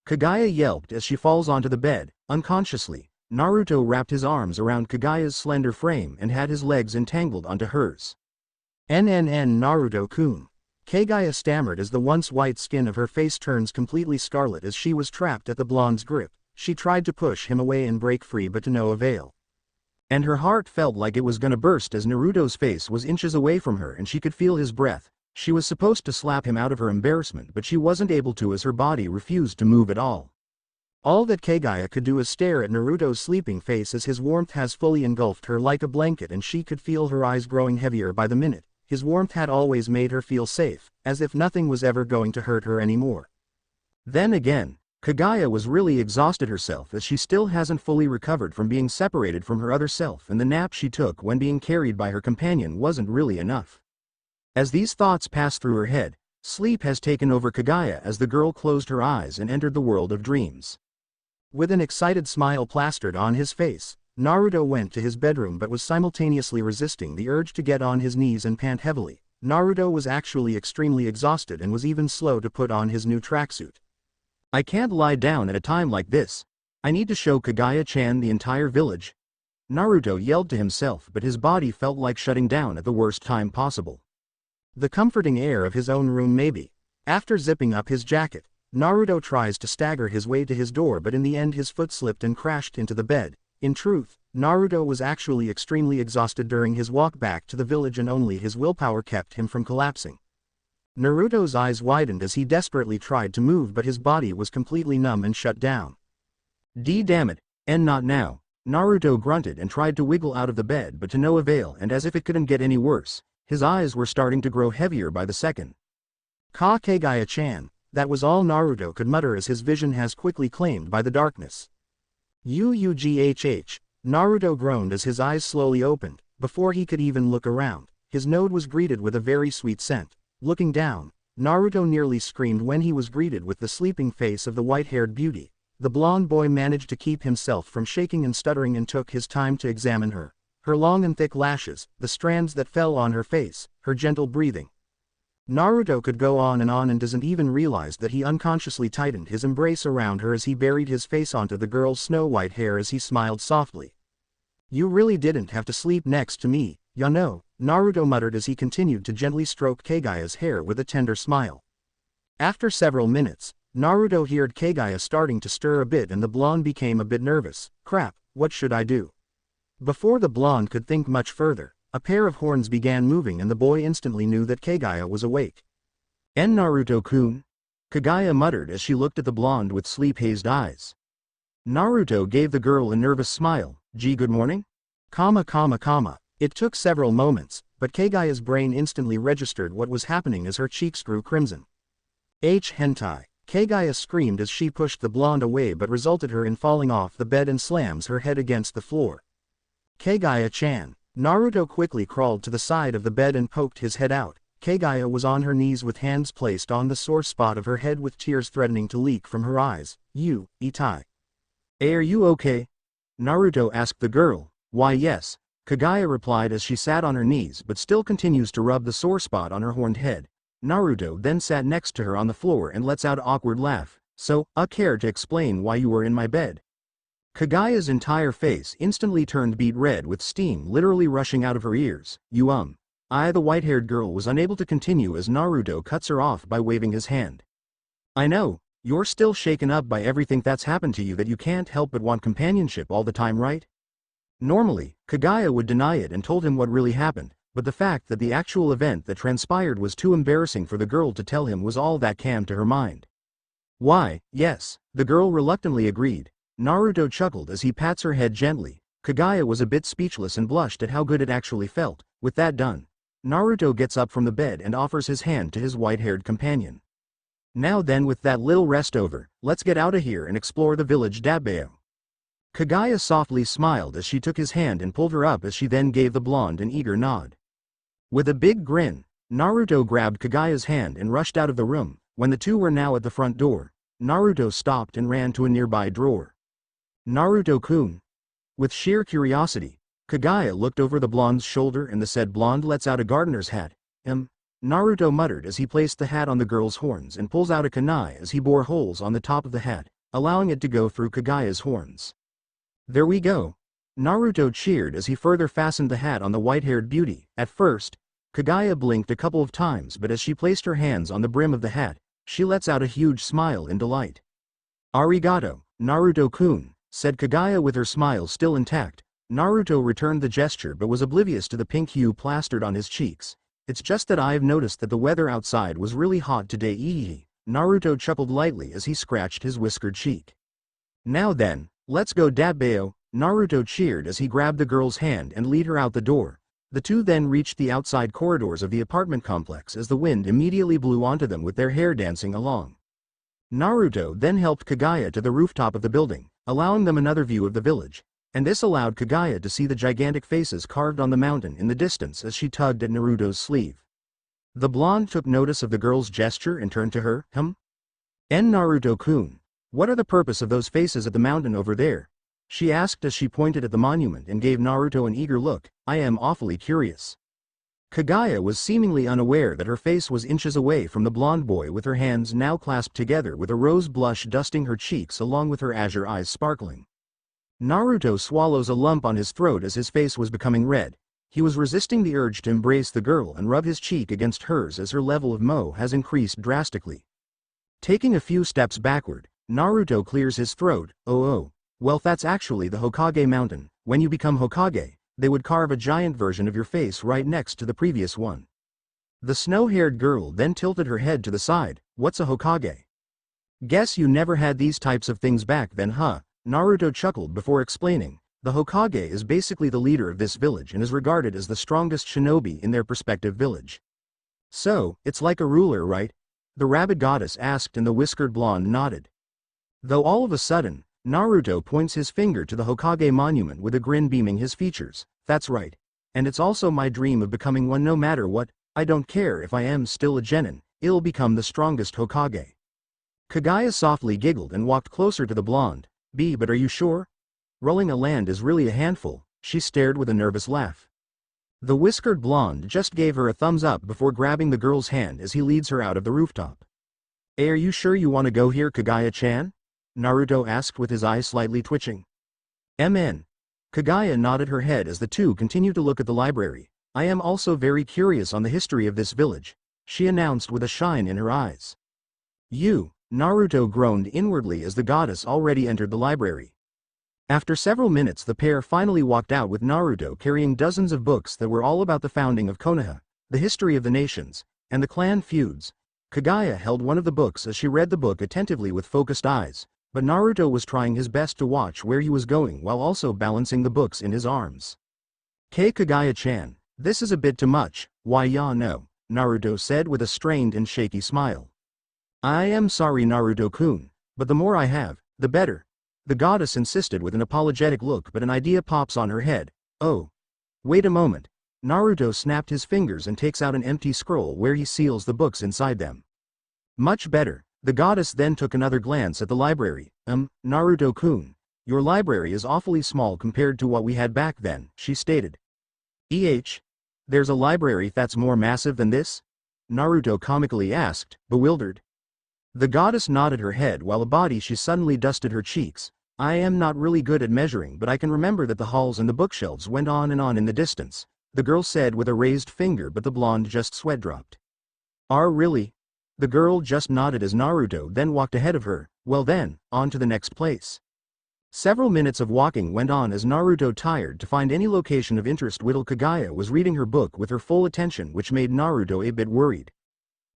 Kaguya yelped as she falls onto the bed. Unconsciously, Naruto wrapped his arms around Kaguya's slender frame and had his legs entangled onto hers. NNN Naruto-kun. Kaguya stammered as the once white skin of her face turns completely scarlet as she was trapped at the blonde's grip. She tried to push him away and break free but to no avail. And her heart felt like it was gonna burst as Naruto's face was inches away from her and she could feel his breath. She was supposed to slap him out of her embarrassment but she wasn't able to as her body refused to move at all. All that Kaguya could do is stare at Naruto's sleeping face as his warmth has fully engulfed her like a blanket and she could feel her eyes growing heavier by the minute. His warmth had always made her feel safe, as if nothing was ever going to hurt her anymore. Then again, Kaguya was really exhausted herself as she still hasn't fully recovered from being separated from her other self and the nap she took when being carried by her companion wasn't really enough. As these thoughts passed through her head, sleep has taken over Kaguya as the girl closed her eyes and entered the world of dreams. With an excited smile plastered on his face, Naruto went to his bedroom but was simultaneously resisting the urge to get on his knees and pant heavily. Naruto was actually extremely exhausted and was even slow to put on his new tracksuit. I can't lie down at a time like this. I need to show Kaguya-chan the entire village. Naruto yelled to himself but his body felt like shutting down at the worst time possible. The comforting air of his own room maybe. After zipping up his jacket, Naruto tries to stagger his way to his door but in the end his foot slipped and crashed into the bed. In truth, Naruto was actually extremely exhausted during his walk back to the village and only his willpower kept him from collapsing. Naruto's eyes widened as he desperately tried to move but his body was completely numb and shut down. Damn it, and not now. Naruto grunted and tried to wiggle out of the bed but to no avail and as if it couldn't get any worse, his eyes were starting to grow heavier by the second. Kaguya-chan, that was all Naruto could mutter as his vision has quickly claimed by the darkness. Ughh. Naruto groaned as his eyes slowly opened. Before he could even look around, his nose was greeted with a very sweet scent. Looking down, Naruto nearly screamed when he was greeted with the sleeping face of the white-haired beauty. The blonde boy managed to keep himself from shaking and stuttering and took his time to examine her. Her long and thick lashes, the strands that fell on her face, her gentle breathing. Naruto could go on and doesn't even realize that he unconsciously tightened his embrace around her as he buried his face onto the girl's snow-white hair as he smiled softly. You really didn't have to sleep next to me, ya know, Naruto muttered as he continued to gently stroke Kaguya's hair with a tender smile. After several minutes, Naruto heard Kaguya starting to stir a bit and the blonde became a bit nervous. Crap, what should I do? Before the blonde could think much further, a pair of horns began moving and the boy instantly knew that Kaguya was awake. Naruto-kun? Kaguya muttered as she looked at the blonde with sleep-hazed eyes. Naruto gave the girl a nervous smile. Gee, good morning? It took several moments, but Kaguya's brain instantly registered what was happening as her cheeks grew crimson. Hentai. Kaguya screamed as she pushed the blonde away but resulted her in falling off the bed and slams her head against the floor. Kaguya-chan. Naruto quickly crawled to the side of the bed and poked his head out. Kaguya was on her knees with hands placed on the sore spot of her head with tears threatening to leak from her eyes. Itai. Hey, are you okay? Naruto asked the girl. Why yes, Kaguya replied as she sat on her knees but still continues to rub the sore spot on her horned head. Naruto then sat next to her on the floor and lets out an awkward laugh. So, care to explain why you were in my bed? Kaguya's entire face instantly turned beet red with steam literally rushing out of her ears. The white-haired girl was unable to continue as Naruto cuts her off by waving his hand. I know, you're still shaken up by everything that's happened to you that you can't help but want companionship all the time, right? Normally, Kaguya would deny it and told him what really happened, but the fact that the actual event that transpired was too embarrassing for the girl to tell him was all that came to her mind. Why, yes, the girl reluctantly agreed. Naruto chuckled as he pats her head gently. Kaguya was a bit speechless and blushed at how good it actually felt. With that done, Naruto gets up from the bed and offers his hand to his white-haired companion. Now then, with that little rest over, let's get out of here and explore the village Dabao. Kaguya softly smiled as she took his hand and pulled her up as she then gave the blonde an eager nod. With a big grin, Naruto grabbed Kaguya's hand and rushed out of the room. When the two were now at the front door, Naruto stopped and ran to a nearby drawer. Naruto-kun. With sheer curiosity, Kaguya looked over the blonde's shoulder and the said blonde lets out a gardener's hat. Naruto muttered as he placed the hat on the girl's horns and pulls out a kunai as he bore holes on the top of the hat. allowing it to go through Kaguya's horns. "There we go." Naruto cheered as he further fastened the hat on the white-haired beauty. At first, Kaguya blinked a couple of times, but as she placed her hands on the brim of the hat, she lets out a huge smile in delight. "Arigato, Naruto-kun," said Kaguya with her smile still intact. Naruto returned the gesture but was oblivious to the pink hue plastered on his cheeks. "It's just that I've noticed that the weather outside was really hot today." Naruto chuckled lightly as he scratched his whiskered cheek. "Now then, let's go Dabbao," Naruto cheered as he grabbed the girl's hand and led her out the door. The two then reached the outside corridors of the apartment complex as the wind immediately blew onto them with their hair dancing along. Naruto then helped Kaguya to the rooftop of the building, allowing them another view of the village, and this allowed Kaguya to see the gigantic faces carved on the mountain in the distance as she tugged at Naruto's sleeve. The blonde took notice of the girl's gesture and turned to her. Naruto-kun, what are the purpose of those faces at the mountain over there?" she asked as she pointed at the monument and gave Naruto an eager look. "I am awfully curious." Kaguya was seemingly unaware that her face was inches away from the blonde boy, with her hands now clasped together with a rose blush dusting her cheeks along with her azure eyes sparkling. Naruto swallows a lump on his throat as his face was becoming red. He was resisting the urge to embrace the girl and rub his cheek against hers as her level of mo has increased drastically. Taking a few steps backward, Naruto clears his throat. "Oh, well, that's actually the Hokage mountain. When you become Hokage, they would carve a giant version of your face right next to the previous one." The snow-haired girl then tilted her head to the side. "What's a Hokage? Guess you never had these types of things back then, huh?" Naruto chuckled before explaining. "The Hokage is basically the leader of this village and is regarded as the strongest shinobi in their respective village." "So, it's like a ruler, right?" the rabid goddess asked, and the whiskered blonde nodded. Though all of a sudden, Naruto points his finger to the Hokage monument with a grin beaming his features. "That's right. And it's also my dream of becoming one no matter what. I don't care if I am still a genin, I'll become the strongest Hokage." Kaguya softly giggled and walked closer to the blonde. But are you sure? Rolling a land is really a handful," she stared with a nervous laugh. The whiskered blonde just gave her a thumbs up before grabbing the girl's hand as he leads her out of the rooftop. "Hey, are you sure you want to go here, Kaguya-chan?" Naruto asked with his eyes slightly twitching. Kaguya nodded her head as the two continued to look at the library. "I am also very curious on the history of this village," she announced with a shine in her eyes. Naruto groaned inwardly as the goddess already entered the library. After several minutes, the pair finally walked out with Naruto carrying dozens of books that were all about the founding of Konoha, the history of the nations, and the clan feuds. Kaguya held one of the books as she read the book attentively with focused eyes, but Naruto was trying his best to watch where he was going while also balancing the books in his arms. Kaguya-chan, this is a bit too much." "Why no," Naruto said with a strained and shaky smile. "I am sorry, Naruto-kun, but the more I have, the better," the goddess insisted with an apologetic look, but an idea pops on her head. "Oh. Wait a moment." Naruto snapped his fingers and takes out an empty scroll where he seals the books inside them. "Much better." The goddess then took another glance at the library. Naruto-kun, your library is awfully small compared to what we had back then," she stated. There's a library that's more massive than this?" Naruto comically asked, bewildered. The goddess nodded her head while a body she suddenly dusted her cheeks. "I am not really good at measuring, but I can remember that the halls and the bookshelves went on and on in the distance," the girl said with a raised finger, but the blonde just sweat dropped. Really?" The girl just nodded as Naruto then walked ahead of her. "Well then, on to the next place." Several minutes of walking went on as Naruto tired to find any location of interest while Kaguya was reading her book with her full attention, which made Naruto a bit worried.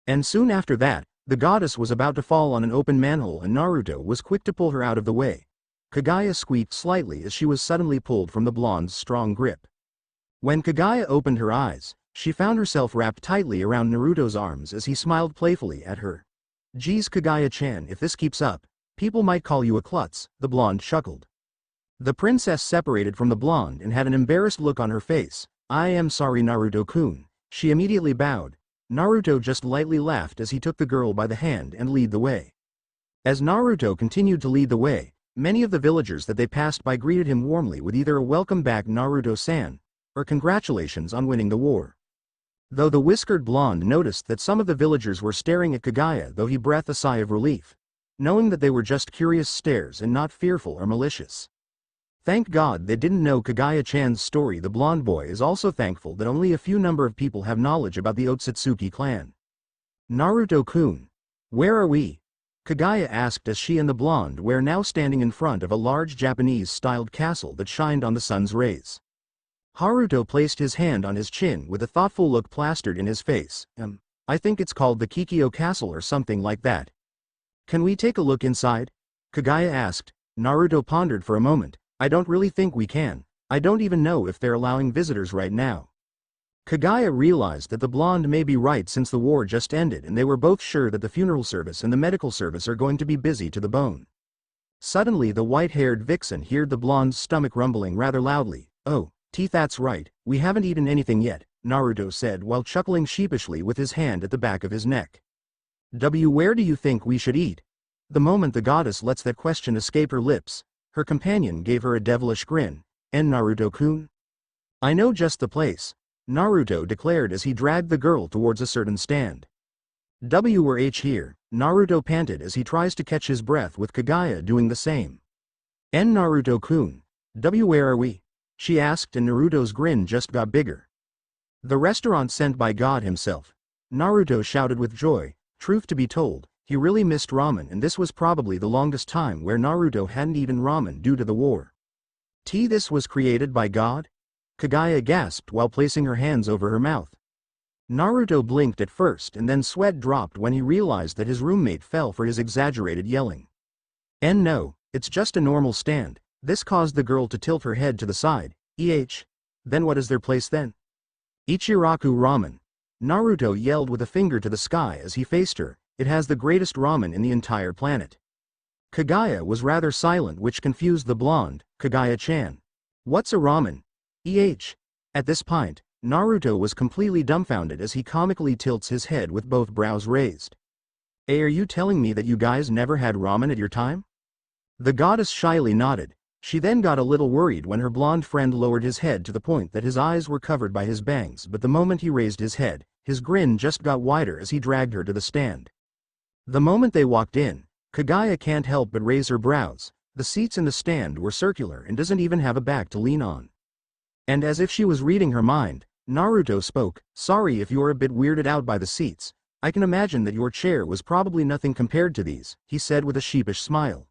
And soon after that, the goddess was about to fall on an open manhole and Naruto was quick to pull her out of the way. Kaguya squeaked slightly as she was suddenly pulled from the blonde's strong grip. When Kaguya opened her eyes, she found herself wrapped tightly around Naruto's arms as he smiled playfully at her. "Geez, Kaguya-chan, if this keeps up, people might call you a klutz," the blonde chuckled. The princess separated from the blonde and had an embarrassed look on her face. "I am sorry, Naruto-kun." She immediately bowed. Naruto just lightly laughed as he took the girl by the hand and led the way. As Naruto continued to lead the way, many of the villagers that they passed by greeted him warmly with either a "welcome back, Naruto-san," or "congratulations on winning the war." Though the whiskered blonde noticed that some of the villagers were staring at Kaguya, though he breathed a sigh of relief. knowing that they were just curious stares and not fearful or malicious. Thank God they didn't know Kaguya-chan's story. The blonde boy is also thankful that only a few number of people have knowledge about the Otsutsuki clan. Naruto-kun. Where are we? Kaguya asked as she and the blonde were now standing in front of a large Japanese-styled castle that shined on the sun's rays. Haruto placed his hand on his chin with a thoughtful look plastered in his face. I think it's called the Kikyo Castle or something like that. Can we take a look inside? Kaguya asked. Naruto pondered for a moment. I don't really think we can. I don't even know if they're allowing visitors right now. Kaguya realized that the blonde may be right since the war just ended and they were both sure that the funeral service and the medical service are going to be busy to the bone. Suddenly the white-haired vixen heard the blonde's stomach rumbling rather loudly. Oh, that's right, we haven't eaten anything yet, Naruto said while chuckling sheepishly with his hand at the back of his neck. Where do you think we should eat? The moment the goddess lets that question escape her lips, her companion gave her a devilish grin. And Naruto-kun? I know just the place, Naruto declared as he dragged the girl towards a certain stand. We're here, Naruto panted as he tries to catch his breath with Kaguya doing the same. And Naruto-kun? Where are we? She asked and Naruto's grin just got bigger. The restaurant sent by God himself. Naruto shouted with joy. Truth to be told, he really missed ramen and this was probably the longest time where Naruto hadn't eaten ramen due to the war. This was created by God? Kaguya gasped while placing her hands over her mouth. Naruto blinked at first and then sweat dropped when he realized that his roommate fell for his exaggerated yelling. And no, it's just a normal stand. This caused the girl to tilt her head to the side. Then what is their place then? Ichiraku Ramen. Naruto yelled with a finger to the sky as he faced her. It has the greatest ramen in the entire planet. Kaguya was rather silent, which confused the blonde. Kaguya-chan. What's a ramen? At this point, Naruto was completely dumbfounded as he comically tilts his head with both brows raised. Are you telling me that you guys never had ramen at your time? The goddess shyly nodded. She then got a little worried when her blonde friend lowered his head to the point that his eyes were covered by his bangs, but the moment he raised his head, his grin just got wider as he dragged her to the stand. The moment they walked in, Kaguya can't help but raise her brows. The seats in the stand were circular and doesn't even have a back to lean on. And as if she was reading her mind, Naruto spoke. Sorry if you're a bit weirded out by the seats. I can imagine that your chair was probably nothing compared to these, he said with a sheepish smile.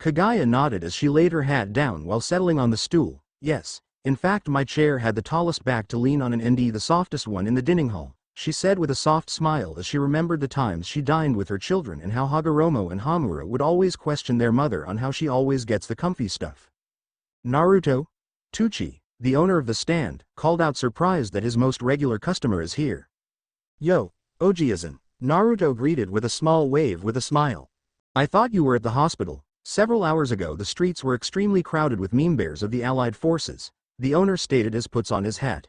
Kaguya nodded as she laid her hat down while settling on the stool. Yes, in fact my chair had the tallest back to lean on and the softest one in the dining hall, she said with a soft smile as she remembered the times she dined with her children and how Hagoromo and Hamura would always question their mother on how she always gets the comfy stuff. Naruto? Tucci, the owner of the stand, called out surprised that his most regular customer is here. Yo, Oji-san, Naruto greeted with a small wave with a smile. I thought you were at the hospital. Several hours ago the streets were extremely crowded with meme bears of the Allied forces, the owner stated as puts on his hat.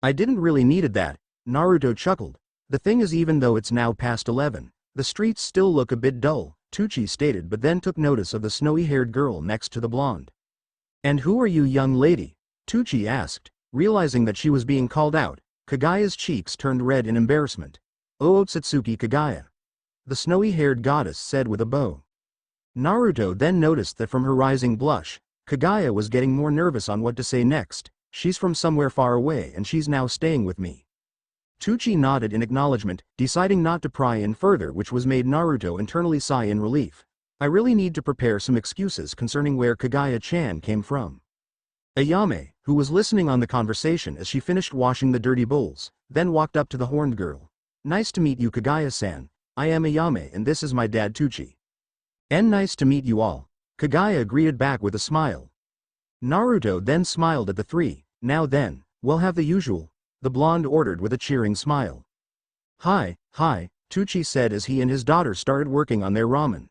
I didn't really needed that, Naruto chuckled. The thing is, even though it's now past 11, the streets still look a bit dull, Tucci stated, but then took notice of the snowy-haired girl next to the blonde. And who are you, young lady? Tucci asked, realizing that she was being called out. Kaguya's cheeks turned red in embarrassment. Otsutsuki Kaguya. The snowy-haired goddess said with a bow. Naruto then noticed that from her rising blush, Kaguya was getting more nervous on what to say next. She's from somewhere far away and she's now staying with me. Tucci nodded in acknowledgement, deciding not to pry in further, which was made Naruto internally sigh in relief. I really need to prepare some excuses concerning where Kaguya-chan came from. Ayame, who was listening on the conversation as she finished washing the dirty bowls, then walked up to the horned girl. Nice to meet you, Kaguya-san. I am Ayame and this is my dad Tucci. And nice to meet you all. Kaguya greeted back with a smile. Naruto then smiled at the three. Now then, we'll have the usual, the blonde ordered with a cheering smile. Hi, Tucci said as he and his daughter started working on their ramen.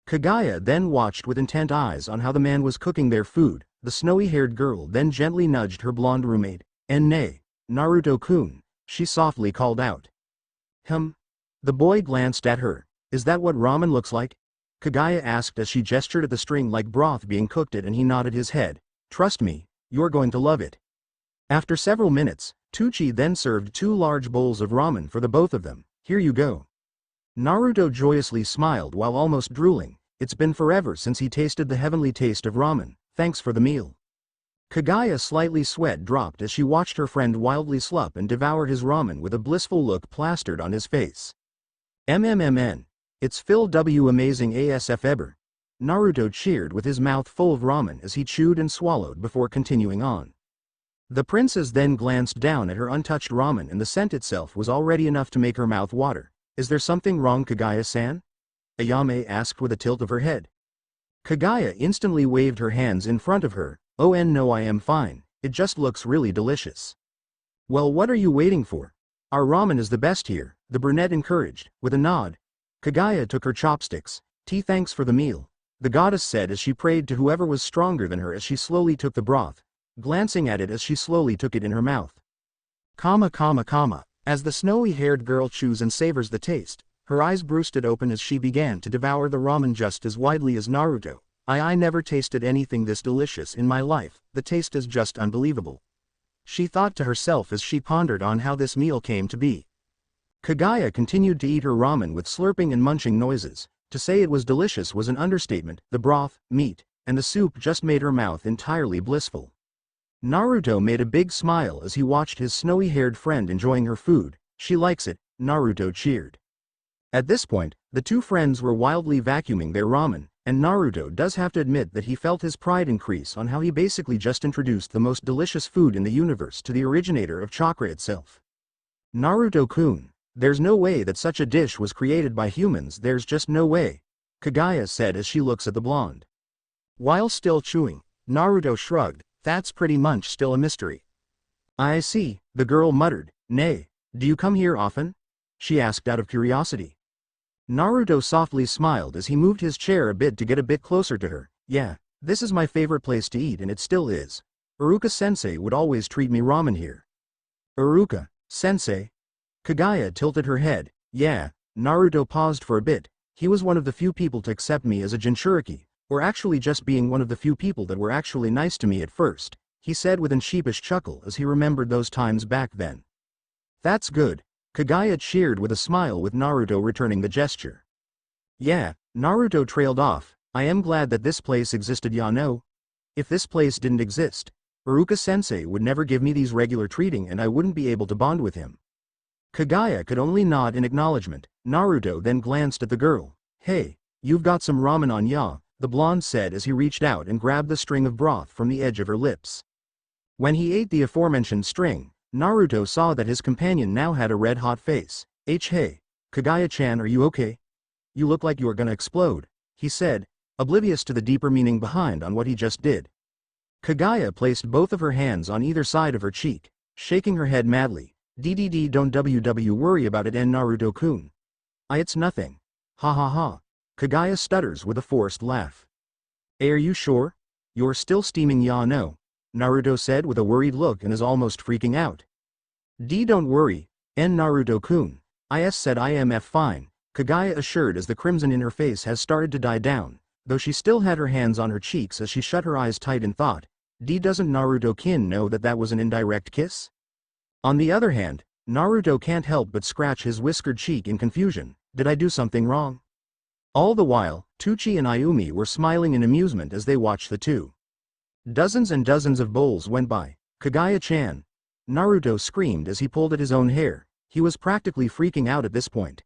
Kaguya then watched with intent eyes on how the man was cooking their food. The snowy-haired girl then gently nudged her blonde roommate. And nay, Naruto-kun, she softly called out. The boy glanced at her. Is that what ramen looks like? Kaguya asked as she gestured at the string-like broth being cooked at, and he nodded his head. Trust me, you're going to love it. After several minutes, Tucci then served 2 large bowls of ramen for the both of them. Here you go. Naruto joyously smiled while almost drooling. It's been forever since he tasted the heavenly taste of ramen, thanks for the meal. Kaguya slightly sweat dropped as she watched her friend wildly slurp and devour his ramen with a blissful look plastered on his face. MMMN. It's Phil W. Amazing ASF ever. Naruto cheered with his mouth full of ramen as he chewed and swallowed before continuing on. The princess then glanced down at her untouched ramen and the scent itself was already enough to make her mouth water. Is there something wrong, Kaguya-san? Ayame asked with a tilt of her head. Kaguya instantly waved her hands in front of her. Oh no, I am fine, it just looks really delicious. Well, what are you waiting for? Our ramen is the best here, the brunette encouraged. With a nod, Kaguya took her chopsticks. Thanks for the meal, the goddess said as she prayed to whoever was stronger than her as she slowly took the broth, glancing at it as she slowly took it in her mouth. As the snowy-haired girl chews and savors the taste, her eyes bursted open as she began to devour the ramen just as widely as Naruto. I never tasted anything this delicious in my life, the taste is just unbelievable. She thought to herself as she pondered on how this meal came to be. Kaguya continued to eat her ramen with slurping and munching noises. To say it was delicious was an understatement. The broth, meat, and the soup just made her mouth entirely blissful. Naruto made a big smile as he watched his snowy-haired friend enjoying her food. She likes it, Naruto cheered. At this point, the two friends were wildly vacuuming their ramen, and Naruto does have to admit that he felt his pride increase on how he basically just introduced the most delicious food in the universe to the originator of chakra itself. Naruto-kun, there's no way that such a dish was created by humans, there's just no way, Kaguya said as she looks at the blonde. While still chewing, Naruto shrugged, that's pretty much still a mystery. I see, the girl muttered. Nay, do you come here often? She asked out of curiosity. Naruto softly smiled as he moved his chair a bit to get a bit closer to her. Yeah, this is my favorite place to eat and it still is. Iruka-sensei would always treat me ramen here. Iruka-sensei? Kaguya tilted her head. Yeah, Naruto paused for a bit. He was one of the few people to accept me as a Jinchuriki, or actually just being one of the few people that were actually nice to me at first, he said with an sheepish chuckle as he remembered those times back then. That's good. Kaguya cheered with a smile with Naruto returning the gesture. Yeah, Naruto trailed off. I am glad that this place existed, ya know. If this place didn't exist, Iruka-sensei would never give me these regular treating and I wouldn't be able to bond with him. Kaguya could only nod in acknowledgement. Naruto then glanced at the girl. Hey, you've got some ramen on ya, the blonde said as he reached out and grabbed the string of broth from the edge of her lips. When he ate the aforementioned string, Naruto saw that his companion now had a red-hot face. Hey, Kaguya-chan, are you okay? You look like you are gonna explode, he said, oblivious to the deeper meaning behind on what he just did. Kaguya placed both of her hands on either side of her cheek, shaking her head madly. Don't worry about it, Naruto-kun. It's nothing. Ha ha ha. Kaguya stutters with a forced laugh. Are you sure? You're still steaming, ya no? Naruto said with a worried look and is almost freaking out. Don't worry, Naruto-kun. Said I am fine, Kaguya assured as the crimson in her face has started to die down, though she still had her hands on her cheeks as she shut her eyes tight in thought. Doesn't Naruto-kin know that that was an indirect kiss? On the other hand, Naruto can't help but scratch his whiskered cheek in confusion. Did I do something wrong? All the while, Tucci and Ayumi were smiling in amusement as they watched the two. Dozens and dozens of bowls went by. Kaguya-chan! Naruto screamed as he pulled at his own hair. He was practically freaking out at this point.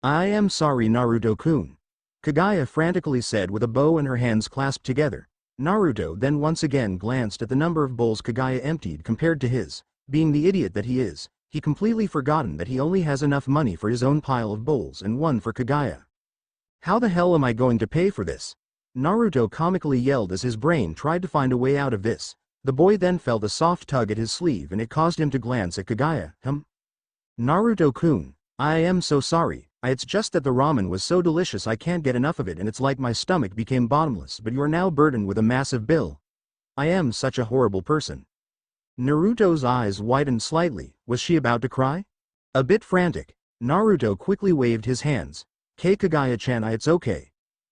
I am sorry, Naruto-kun. Kaguya frantically said with a bow and her hands clasped together. Naruto then once again glanced at the number of bowls Kaguya emptied compared to his. Being the idiot that he is, he completely forgotten that he only has enough money for his own pile of bowls and one for Kaguya. How the hell am I going to pay for this? Naruto comically yelled as his brain tried to find a way out of this. The boy then felt a soft tug at his sleeve and it caused him to glance at Kaguya. Naruto-kun, I am so sorry, it's just that the ramen was so delicious I can't get enough of it and it's like my stomach became bottomless, but you are now burdened with a massive bill. I am such a horrible person. Naruto's eyes widened slightly. Was she about to cry? A bit frantic, Naruto quickly waved his hands. Kaguya-chan, it's okay.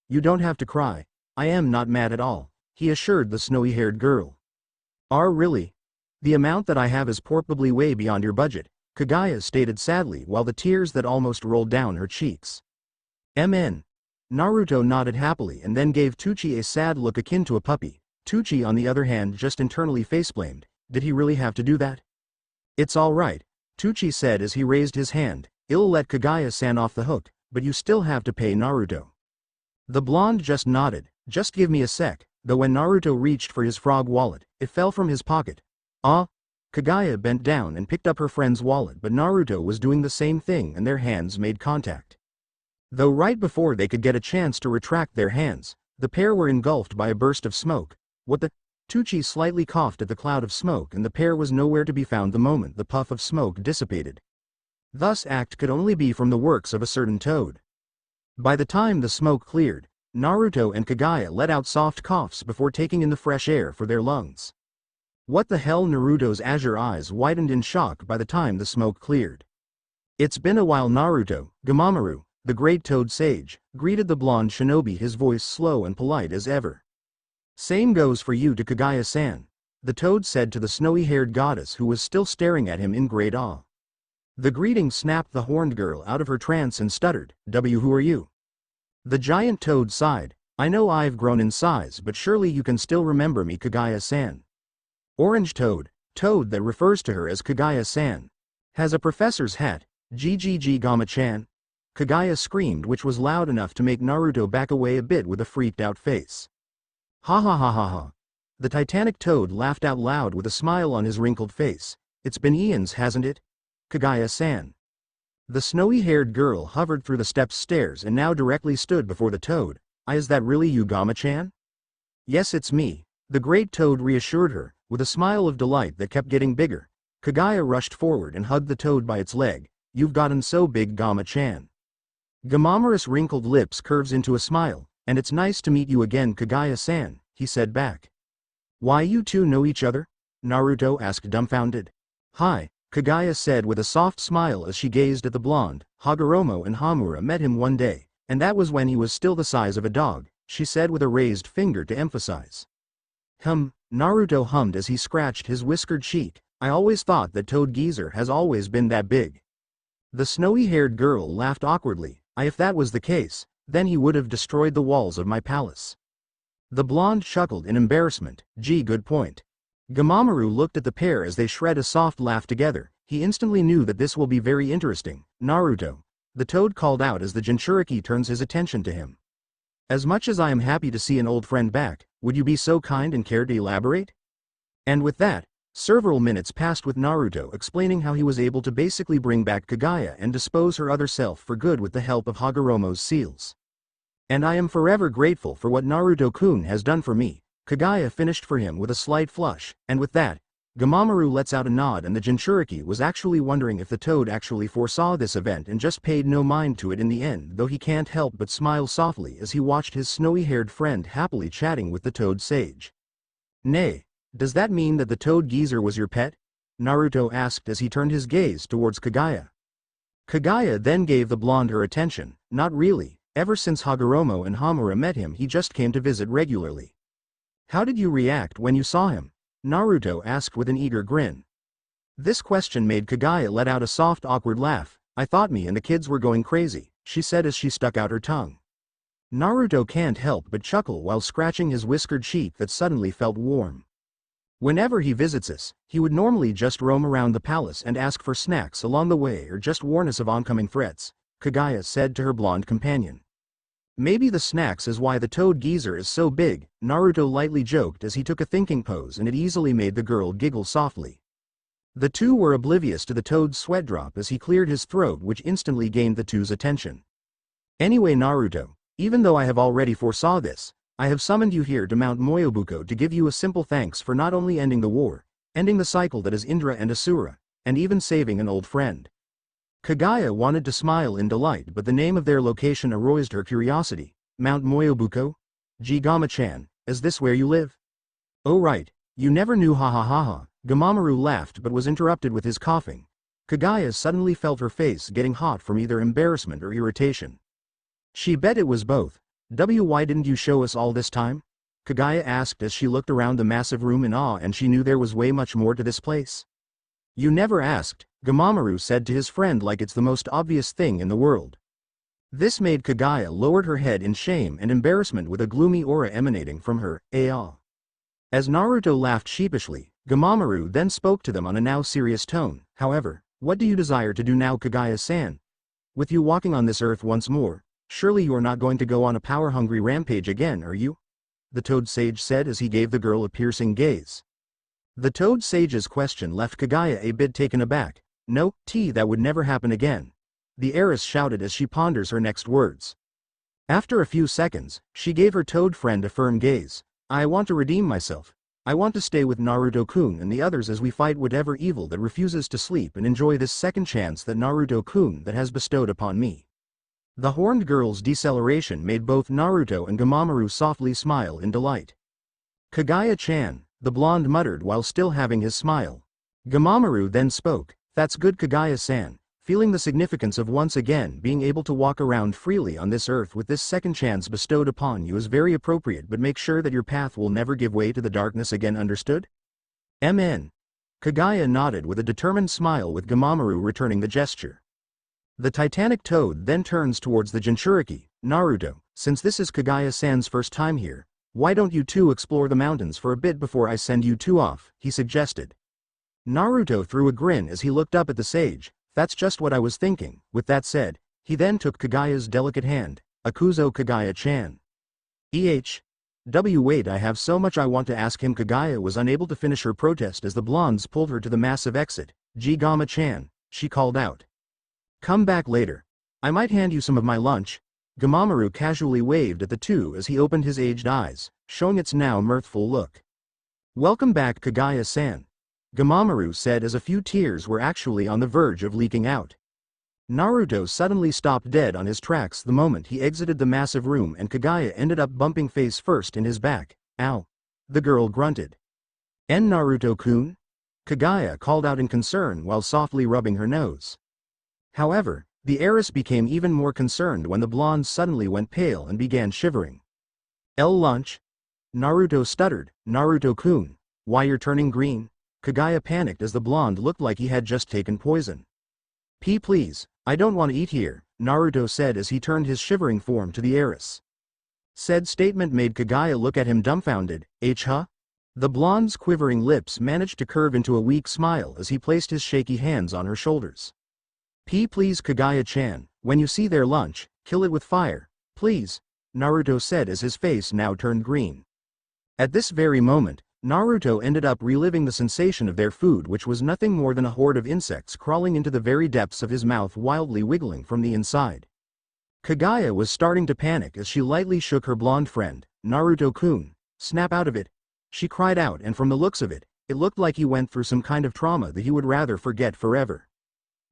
You don't have to cry. I am not mad at all, he assured the snowy-haired girl. Really? The amount that I have is probably way beyond your budget, Kaguya stated sadly while the tears that almost rolled down her cheeks. MN. Naruto nodded happily and then gave Teuchi a sad look akin to a puppy. Teuchi on the other hand just internally facepalmed. Did he really have to do that? It's alright, Teuchi said as he raised his hand. I'll let Kaguya-san off the hook, but you still have to pay Naruto. The blonde just nodded. Just give me a sec, though when Naruto reached for his frog wallet, it fell from his pocket. Kaguya bent down and picked up her friend's wallet, but Naruto was doing the same thing and their hands made contact. Though right before they could get a chance to retract their hands, the pair were engulfed by a burst of smoke. What the? Teuchi slightly coughed at the cloud of smoke and the pair was nowhere to be found the moment the puff of smoke dissipated. Thus act could only be from the works of a certain toad. By the time the smoke cleared, Naruto and Kaguya let out soft coughs before taking in the fresh air for their lungs. What the hell? Naruto's azure eyes widened in shock by the time the smoke cleared. It's been a while. Naruto, Gamamaru, the great toad sage, greeted the blonde shinobi, his voice slow and polite as ever. Same goes for you to Kaguya-san, the toad said to the snowy-haired goddess who was still staring at him in great awe. The greeting snapped the horned girl out of her trance and stuttered, who are you? The giant toad sighed. I know I've grown in size, but surely you can still remember me, Kaguya-san. Orange toad, toad that refers to her as Kaguya-san. Has a professor's hat, GGG Gama-chan. Kaguya screamed, which was loud enough to make Naruto back away a bit with a freaked out face. Ha ha ha ha ha. The titanic toad laughed out loud with a smile on his wrinkled face. It's been eons, hasn't it? Kaguya-san. The snowy-haired girl hovered through the steps stairs and now directly stood before the toad. Is that really you, Gama-chan? Yes, it's me, the great toad reassured her, with a smile of delight that kept getting bigger. Kaguya rushed forward and hugged the toad by its leg. You've gotten so big, Gama-chan. Gamamaru's wrinkled lips curves into a smile. And it's nice to meet you again, Kaguya-san, he said back. Why, you two know each other? Naruto asked dumbfounded. Hi, Kaguya said with a soft smile as she gazed at the blonde. Hagoromo and Hamura met him one day, and that was when he was still the size of a dog, she said with a raised finger to emphasize. Naruto hummed as he scratched his whiskered cheek. I always thought that Toad Geezer has always been that big. The snowy-haired girl laughed awkwardly. If that was the case, then he would have destroyed the walls of my palace. The blonde chuckled in embarrassment. Gee, good point. Gamamaru looked at the pair as they shred a soft laugh together. He instantly knew that this will be very interesting. Naruto, the toad called out as the Jinchuriki turns his attention to him. As much as I am happy to see an old friend back, would you be so kind and care to elaborate? And with that, several minutes passed with Naruto explaining how he was able to basically bring back Kaguya and dispose her other self for good with the help of Hagoromo's seals. And I am forever grateful for what Naruto-kun has done for me, Kaguya finished for him with a slight flush, and with that, Gamamaru lets out a nod and the Jinchuriki was actually wondering if the toad actually foresaw this event and just paid no mind to it in the end, though he can't help but smile softly as he watched his snowy-haired friend happily chatting with the toad sage. Nay. Does that mean that the Toad Geezer was your pet? Naruto asked as he turned his gaze towards Kaguya. Kaguya then gave the blonde her attention. Not really, ever since Hagoromo and Hamura met him he just came to visit regularly. How did you react when you saw him? Naruto asked with an eager grin. This question made Kaguya let out a soft awkward laugh. I thought me and the kids were going crazy, she said as she stuck out her tongue. Naruto can't help but chuckle while scratching his whiskered cheek that suddenly felt warm. Whenever he visits us, he would normally just roam around the palace and ask for snacks along the way or just warn us of oncoming threats, Kaguya said to her blonde companion. Maybe the snacks is why the Toad Geezer is so big, Naruto lightly joked as he took a thinking pose and it easily made the girl giggle softly. The two were oblivious to the toad's sweat drop as he cleared his throat, which instantly gained the two's attention. Anyway, Naruto, even though I have already foresaw this, I have summoned you here to Mount Moyobuko to give you a simple thanks for not only ending the war, ending the cycle that is Indra and Asura, and even saving an old friend. Kaguya wanted to smile in delight, but the name of their location aroused her curiosity. Mount Moyobuko? Gama-chan, is this where you live? Oh right, you never knew, ha ha ha ha. Gamamaru laughed but was interrupted with his coughing. Kaguya suddenly felt her face getting hot from either embarrassment or irritation. She bet it was both. Why didn't you show us all this time? Kaguya asked as she looked around the massive room in awe, and she knew there was way much more to this place. You never asked, Gamamaru said to his friend like it's the most obvious thing in the world. This made Kaguya lowered her head in shame and embarrassment with a gloomy aura emanating from her. As Naruto laughed sheepishly, Gamamaru then spoke to them on a now serious tone. However, what do you desire to do now, Kaguya-san? With you walking on this earth once more, surely you are not going to go on a power-hungry rampage again, are you? The Toad Sage said as he gave the girl a piercing gaze. The Toad Sage's question left Kaguya a bit taken aback. No, that would never happen again. The heiress shouted as she ponders her next words. After a few seconds, she gave her toad friend a firm gaze. I want to redeem myself. I want to stay with Naruto-kun and the others as we fight whatever evil that refuses to sleep and enjoy this second chance that Naruto-kun that has bestowed upon me. The horned girl's deceleration made both Naruto and Gamamaru softly smile in delight. Kaguya-chan, the blonde muttered while still having his smile. Gamamaru then spoke. That's good, Kaguya-san. Feeling the significance of once again being able to walk around freely on this earth with this second chance bestowed upon you is very appropriate, but make sure that your path will never give way to the darkness again, understood? MN. Kaguya nodded with a determined smile, with Gamamaru returning the gesture. The Titanic Toad then turns towards the Jinchuriki. Naruto, since this is Kaguya-san's first time here, why don't you two explore the mountains for a bit before I send you two off, he suggested. Naruto threw a grin as he looked up at the sage. That's just what I was thinking. With that said, he then took Kaguya's delicate hand. Akuzo, Kaguya-chan. Wait, I have so much I want to ask him. Kaguya was unable to finish her protest as the blondes pulled her to the massive exit. Gama-chan, she called out. Come back later. I might hand you some of my lunch. Gamamaru casually waved at the two as he opened his aged eyes, showing its now mirthful look. Welcome back, Kaguya-san, Gamamaru said as a few tears were actually on the verge of leaking out. Naruto suddenly stopped dead on his tracks the moment he exited the massive room, and Kaguya ended up bumping face first in his back. Ow! The girl grunted. Naruto-kun? Kaguya called out in concern while softly rubbing her nose. However, the heiress became even more concerned when the blonde suddenly went pale and began shivering. Lunch? Naruto stuttered. Naruto-kun, why you're turning green? Kaguya panicked as the blonde looked like he had just taken poison. Please, I don't want to eat here, Naruto said as he turned his shivering form to the heiress. Said statement made Kaguya look at him dumbfounded. Huh? The blonde's quivering lips managed to curve into a weak smile as he placed his shaky hands on her shoulders. Please, Kaguya-chan, when you see their lunch, kill it with fire, please, Naruto said as his face now turned green. At this very moment, Naruto ended up reliving the sensation of their food, which was nothing more than a horde of insects crawling into the very depths of his mouth, wildly wiggling from the inside. Kaguya was starting to panic as she lightly shook her blonde friend. Naruto-kun, snap out of it, she cried out, and from the looks of it, it looked like he went through some kind of trauma that he would rather forget forever.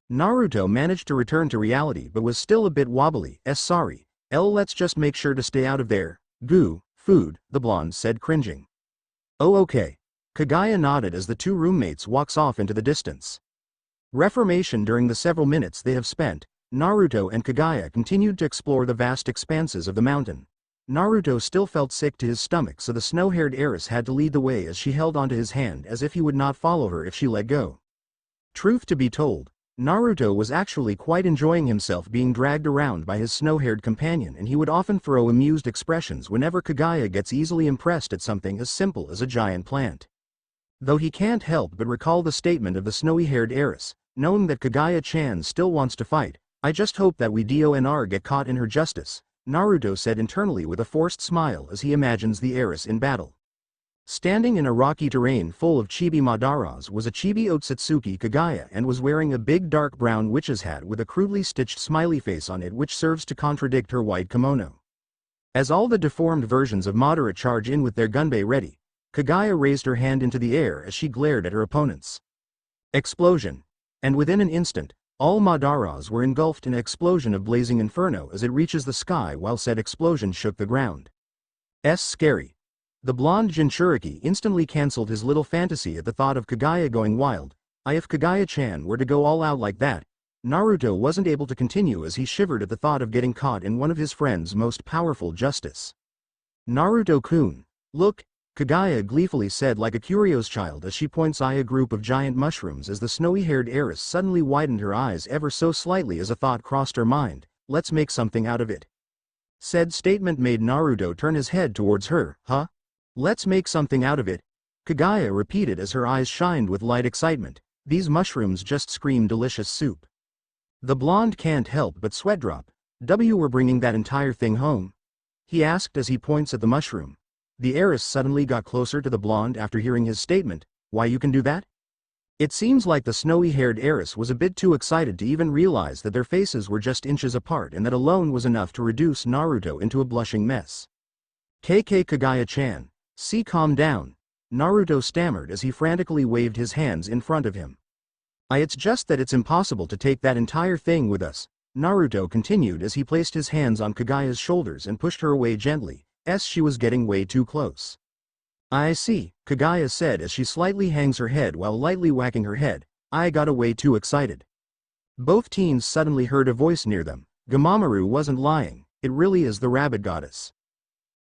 Naruto managed to return to reality but was still a bit wobbly. Sorry, let's just make sure to stay out of there. Food, the blonde said, cringing. Oh, okay. Kaguya nodded as the two roommates walks off into the distance. Reformation. During the several minutes they have spent, Naruto and Kaguya continued to explore the vast expanses of the mountain. Naruto still felt sick to his stomach, so the snow-haired heiress had to lead the way as she held onto his hand as if he would not follow her if she let go. Truth to be told, Naruto was actually quite enjoying himself being dragged around by his snow-haired companion, and he would often throw amused expressions whenever Kaguya gets easily impressed at something as simple as a giant plant. Though he can't help but recall the statement of the snowy-haired heiress, knowing that Kaguya-chan still wants to fight. I just hope that we don't get caught in her justice, Naruto said internally with a forced smile as he imagines the heiress in battle. Standing in a rocky terrain full of chibi Madaras was a chibi Otsutsuki Kaguya, and was wearing a big dark brown witch's hat with a crudely stitched smiley face on it, which serves to contradict her white kimono. As all the deformed versions of Madara charge in with their gunbei ready, Kaguya raised her hand into the air as she glared at her opponents. Explosion! And within an instant, all Madaras were engulfed in an explosion of blazing inferno as it reaches the sky, while said explosion shook the ground. Scary. The blonde Jinchuriki instantly cancelled his little fantasy at the thought of Kaguya going wild. If Kaguya-chan were to go all out like that, Naruto wasn't able to continue as he shivered at the thought of getting caught in one of his friend's most powerful justice. Naruto-kun, look, Kaguya gleefully said like a curious child as she points at a group of giant mushrooms as the snowy-haired heiress suddenly widened her eyes ever so slightly as a thought crossed her mind. Let's make something out of it. Said statement made Naruto turn his head towards her. Huh? Let's make something out of it? Kaguya repeated as her eyes shined with light excitement. These mushrooms just scream delicious soup. The blonde can't help but sweat drop. We're bringing that entire thing home? He asked as he points at the mushroom. The heiress suddenly got closer to the blonde after hearing his statement. Why, you can do that? It seems like the snowy-haired heiress was a bit too excited to even realize that their faces were just inches apart, and that alone was enough to reduce Naruto into a blushing mess. Kaguya-chan. See, calm down. Naruto stammered as he frantically waved his hands in front of him. It's just that it's impossible to take that entire thing with us, Naruto continued as he placed his hands on Kaguya's shoulders and pushed her away gently, as she was getting way too close. I see, Kaguya said as she slightly hangs her head while lightly whacking her head. I got way too excited. Both teens suddenly heard a voice near them. Gamamaru wasn't lying, it really is the rabbit goddess.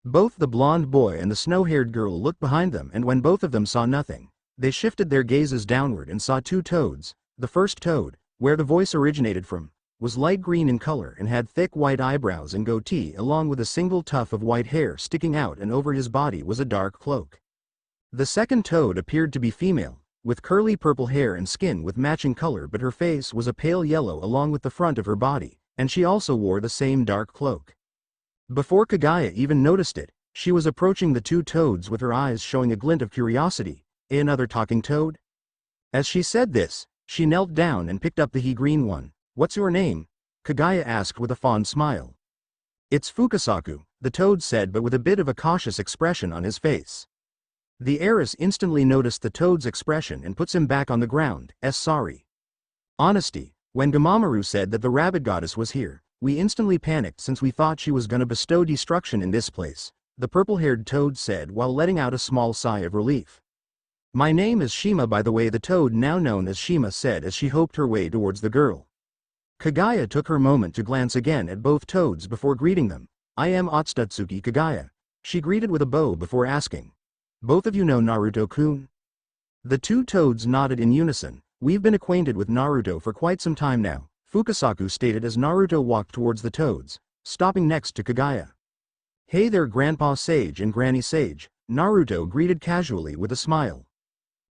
Both the blonde boy and the snow-haired girl looked behind them, and when both of them saw nothing, they shifted their gazes downward and saw two toads. The first toad, where the voice originated from, was light green in color and had thick white eyebrows and goatee along with a single tuft of white hair sticking out, and over his body was a dark cloak. The second toad appeared to be female, with curly purple hair and skin with matching color, but her face was a pale yellow along with the front of her body, and she also wore the same dark cloak. Before Kaguya even noticed it, she was approaching the two toads with her eyes showing a glint of curiosity. Another talking toad? As she said this, she knelt down and picked up the green one. What's your name? Kaguya asked with a fond smile. It's Fukasaku, the toad said, but with a bit of a cautious expression on his face. The heiress instantly noticed the toad's expression and puts him back on the ground. Sorry. Honesty. When Gamamaru said that the rabbit goddess was here, we instantly panicked since we thought she was gonna bestow destruction in this place, the purple-haired toad said while letting out a small sigh of relief. My name is Shima, by the way, the toad now known as Shima said as she hoped her way towards the girl. Kaguya took her moment to glance again at both toads before greeting them. I am Otsutsuki Kaguya. She greeted with a bow before asking. Both of you know Naruto-kun? The two toads nodded in unison. We've been acquainted with Naruto for quite some time now, Fukasaku stated as Naruto walked towards the toads, stopping next to Kaguya. Hey there, Grandpa Sage and Granny Sage, Naruto greeted casually with a smile.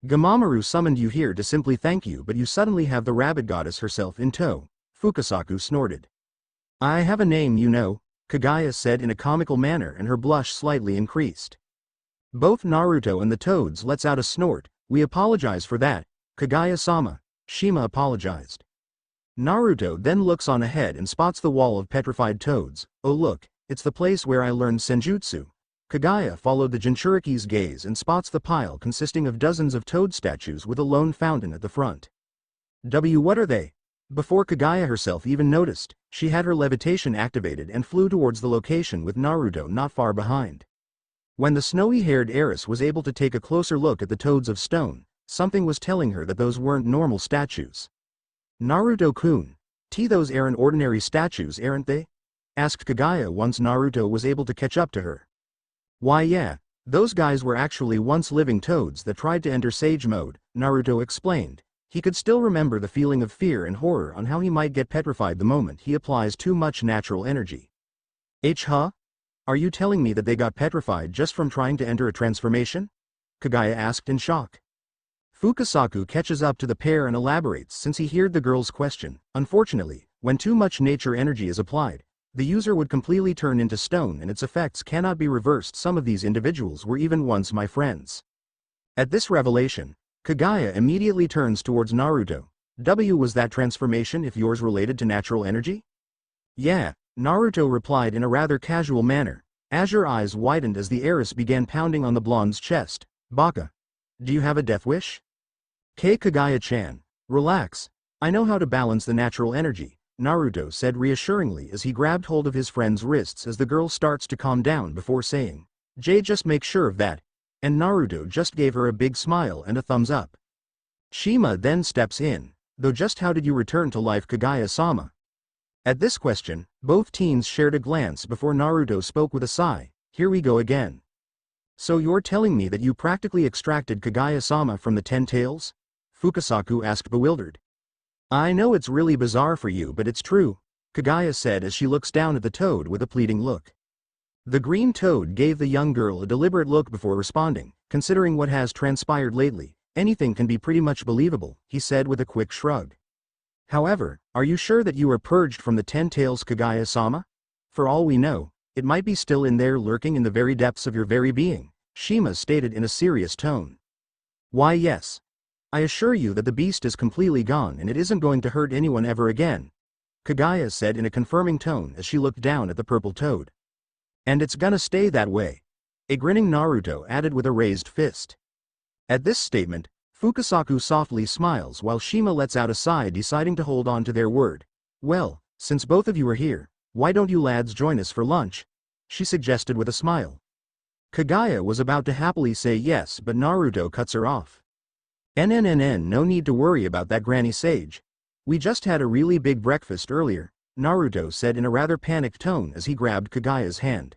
Gamamaru summoned you here to simply thank you, but you suddenly have the rabbit goddess herself in tow, Fukasaku snorted. I have a name, you know, Kaguya said in a comical manner, and her blush slightly increased. Both Naruto and the toads lets out a snort. We apologize for that, Kaguya-sama, Shima apologized. Naruto then looks on ahead and spots the wall of petrified toads. Oh look, it's the place where I learned senjutsu. Kaguya followed the Jinchuriki's gaze and spots the pile consisting of dozens of toad statues with a lone fountain at the front. What are they? Before Kaguya herself even noticed, she had her levitation activated and flew towards the location with Naruto not far behind. When the snowy-haired heiress was able to take a closer look at the toads of stone, something was telling her that those weren't normal statues. Naruto-kun, those aren't ordinary statues, aren't they? Asked Kaguya once Naruto was able to catch up to her. Why yeah, those guys were actually once living toads that tried to enter Sage mode, Naruto explained. He could still remember the feeling of fear and horror on how he might get petrified the moment he applies too much natural energy. Huh? Are you telling me that they got petrified just from trying to enter a transformation? Kaguya asked in shock. Fukasaku catches up to the pair and elaborates since he heard the girl's question. Unfortunately, when too much nature energy is applied, the user would completely turn into stone and its effects cannot be reversed. Some of these individuals were even once my friends. At this revelation, Kaguya immediately turns towards Naruto. Was that transformation if yours related to natural energy? Yeah, Naruto replied in a rather casual manner. Azure eyes widened as the heiress began pounding on the blonde's chest. Baka. Do you have a death wish? Kaguya-chan. Relax. I know how to balance the natural energy, Naruto said reassuringly as he grabbed hold of his friend's wrists as the girl starts to calm down before saying, just make sure of that. And Naruto just gave her a big smile and a thumbs up. Shima then steps in. Though just how did you return to life, Kaguya-sama? At this question, both teens shared a glance before Naruto spoke with a sigh. Here we go again. So you're telling me that you practically extracted Kaguya-sama from the 10 tails? Fukasaku asked bewildered. I know it's really bizarre for you, but it's true, Kaguya said as she looks down at the toad with a pleading look. The green toad gave the young girl a deliberate look before responding. Considering what has transpired lately, anything can be pretty much believable, he said with a quick shrug. However, are you sure that you are purged from the 10 tails, Kaguya-sama? For all we know, it might be still in there lurking in the very depths of your very being, Shima stated in a serious tone. Why yes. I assure you that the beast is completely gone and it isn't going to hurt anyone ever again, Kaguya said in a confirming tone as she looked down at the purple toad. And it's gonna stay that way, a grinning Naruto added with a raised fist. At this statement, Fukasaku softly smiles while Shima lets out a sigh, deciding to hold on to their word. Well, since both of you are here, why don't you lads join us for lunch? She suggested with a smile. Kaguya was about to happily say yes, but Naruto cuts her off. No need to worry about that, Granny Sage. We just had a really big breakfast earlier, Naruto said in a rather panicked tone as he grabbed Kaguya's hand.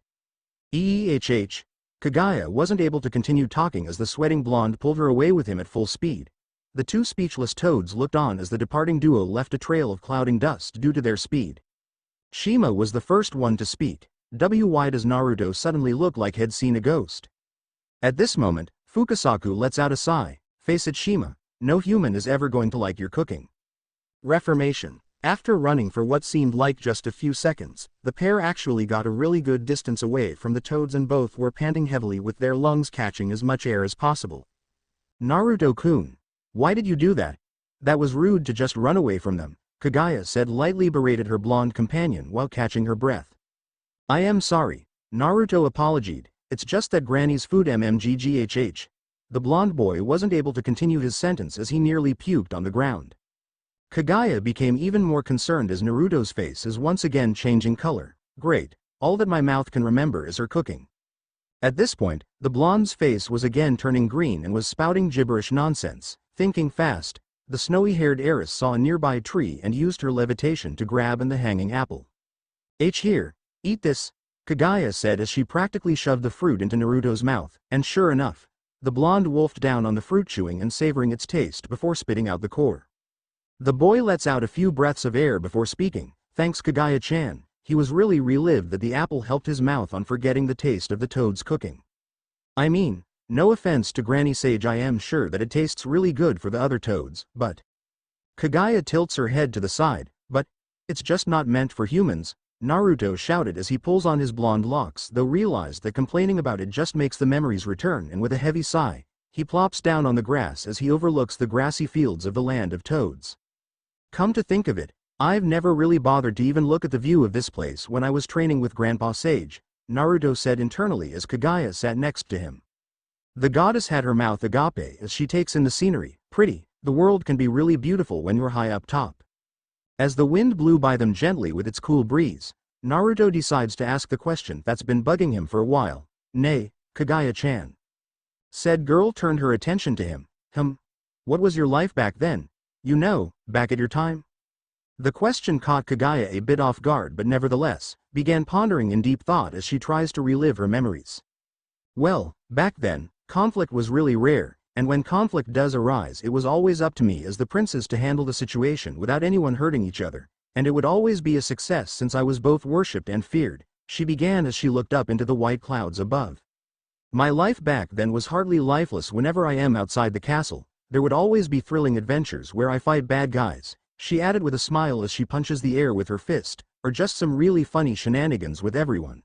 Kaguya wasn't able to continue talking as the sweating blonde pulled her away with him at full speed. The two speechless toads looked on as the departing duo left a trail of clouding dust due to their speed. Shima was the first one to speak. Why does Naruto suddenly look like he'd seen a ghost? At this moment, Fukasaku lets out a sigh. Face it, Shima, no human is ever going to like your cooking. Reformation. After running for what seemed like just a few seconds, the pair actually got a really good distance away from the toads and both were panting heavily with their lungs catching as much air as possible. Naruto-kun, why did you do that? That was rude to just run away from them, Kaguya said, lightly berated her blonde companion while catching her breath. I am sorry, Naruto apologized, it's just that Granny's food mmgghh. The blonde boy wasn't able to continue his sentence as he nearly puked on the ground. Kaguya became even more concerned as Naruto's face is once again changing color. Great, all that my mouth can remember is her cooking. At this point, the blonde's face was again turning green and was spouting gibberish nonsense. Thinking fast, the snowy-haired heiress saw a nearby tree and used her levitation to grab the hanging apple. Here, eat this, Kaguya said as she practically shoved the fruit into Naruto's mouth, and sure enough, the blonde wolfed down on the fruit, chewing and savoring its taste before spitting out the core. The boy lets out a few breaths of air before speaking. Thanks, Kaguya-chan. He was really relieved that the apple helped his mouth on forgetting the taste of the toad's cooking. I mean, no offense to Granny Sage, I am sure that it tastes really good for the other toads, but... Kaguya tilts her head to the side, but, it's just not meant for humans, Naruto shouted as he pulls on his blonde locks, though realized that complaining about it just makes the memories return, and with a heavy sigh, he plops down on the grass as he overlooks the grassy fields of the land of toads. Come to think of it, I've never really bothered to even look at the view of this place when I was training with Grandpa Sage, Naruto said internally as Kaguya sat next to him. The goddess had her mouth agape as she takes in the scenery. Pretty, the world can be really beautiful when you're high up top. As the wind blew by them gently with its cool breeze, Naruto decides to ask the question that's been bugging him for a while. Nay, Kaguya-chan. Said girl turned her attention to him. What was your life back then? You know, back at your time? The question caught Kaguya a bit off guard, but nevertheless, began pondering in deep thought as she tries to relive her memories. Well, back then, conflict was really rare, and when conflict does arise, it was always up to me as the princess to handle the situation without anyone hurting each other, and it would always be a success since I was both worshipped and feared, she began as she looked up into the white clouds above. My life back then was hardly lifeless. Whenever I am outside the castle, there would always be thrilling adventures where I fight bad guys, she added with a smile as she punches the air with her fist, or just some really funny shenanigans with everyone.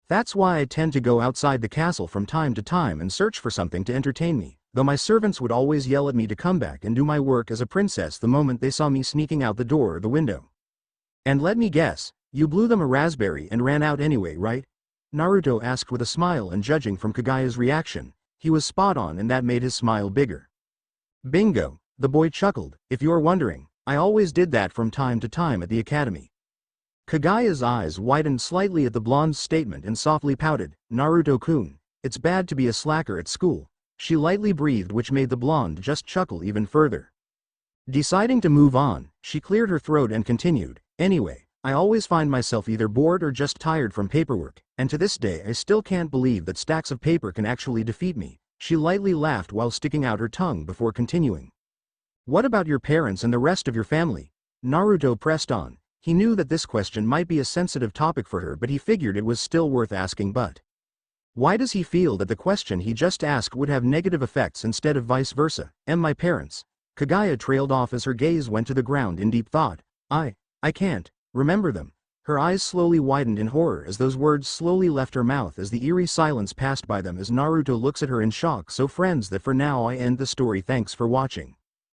That's why I tend to go outside the castle from time to time and search for something to entertain me, though my servants would always yell at me to come back and do my work as a princess the moment they saw me sneaking out the door or the window. And let me guess, you blew them a raspberry and ran out anyway, right? Naruto asked with a smile, and judging from Kaguya's reaction, he was spot on and that made his smile bigger. Bingo, the boy chuckled, if you're wondering, I always did that from time to time at the academy. Kaguya's eyes widened slightly at the blonde's statement and softly pouted. Naruto-kun, it's bad to be a slacker at school, she lightly breathed, which made the blonde just chuckle even further. Deciding to move on, she cleared her throat and continued, anyway, I always find myself either bored or just tired from paperwork, and to this day I still can't believe that stacks of paper can actually defeat me." She lightly laughed while sticking out her tongue before continuing. "What about your parents and the rest of your family?" Naruto pressed on. He knew that this question might be a sensitive topic for her, but he figured it was still worth asking. But why does he feel that the question he just asked would have negative effects instead of vice versa? My parents." Kaguya trailed off as her gaze went to the ground in deep thought. I can't remember them." Her eyes slowly widened in horror as those words slowly left her mouth as the eerie silence passed by them as Naruto looks at her in shock. So friends, that for now I end the story. Thanks for watching.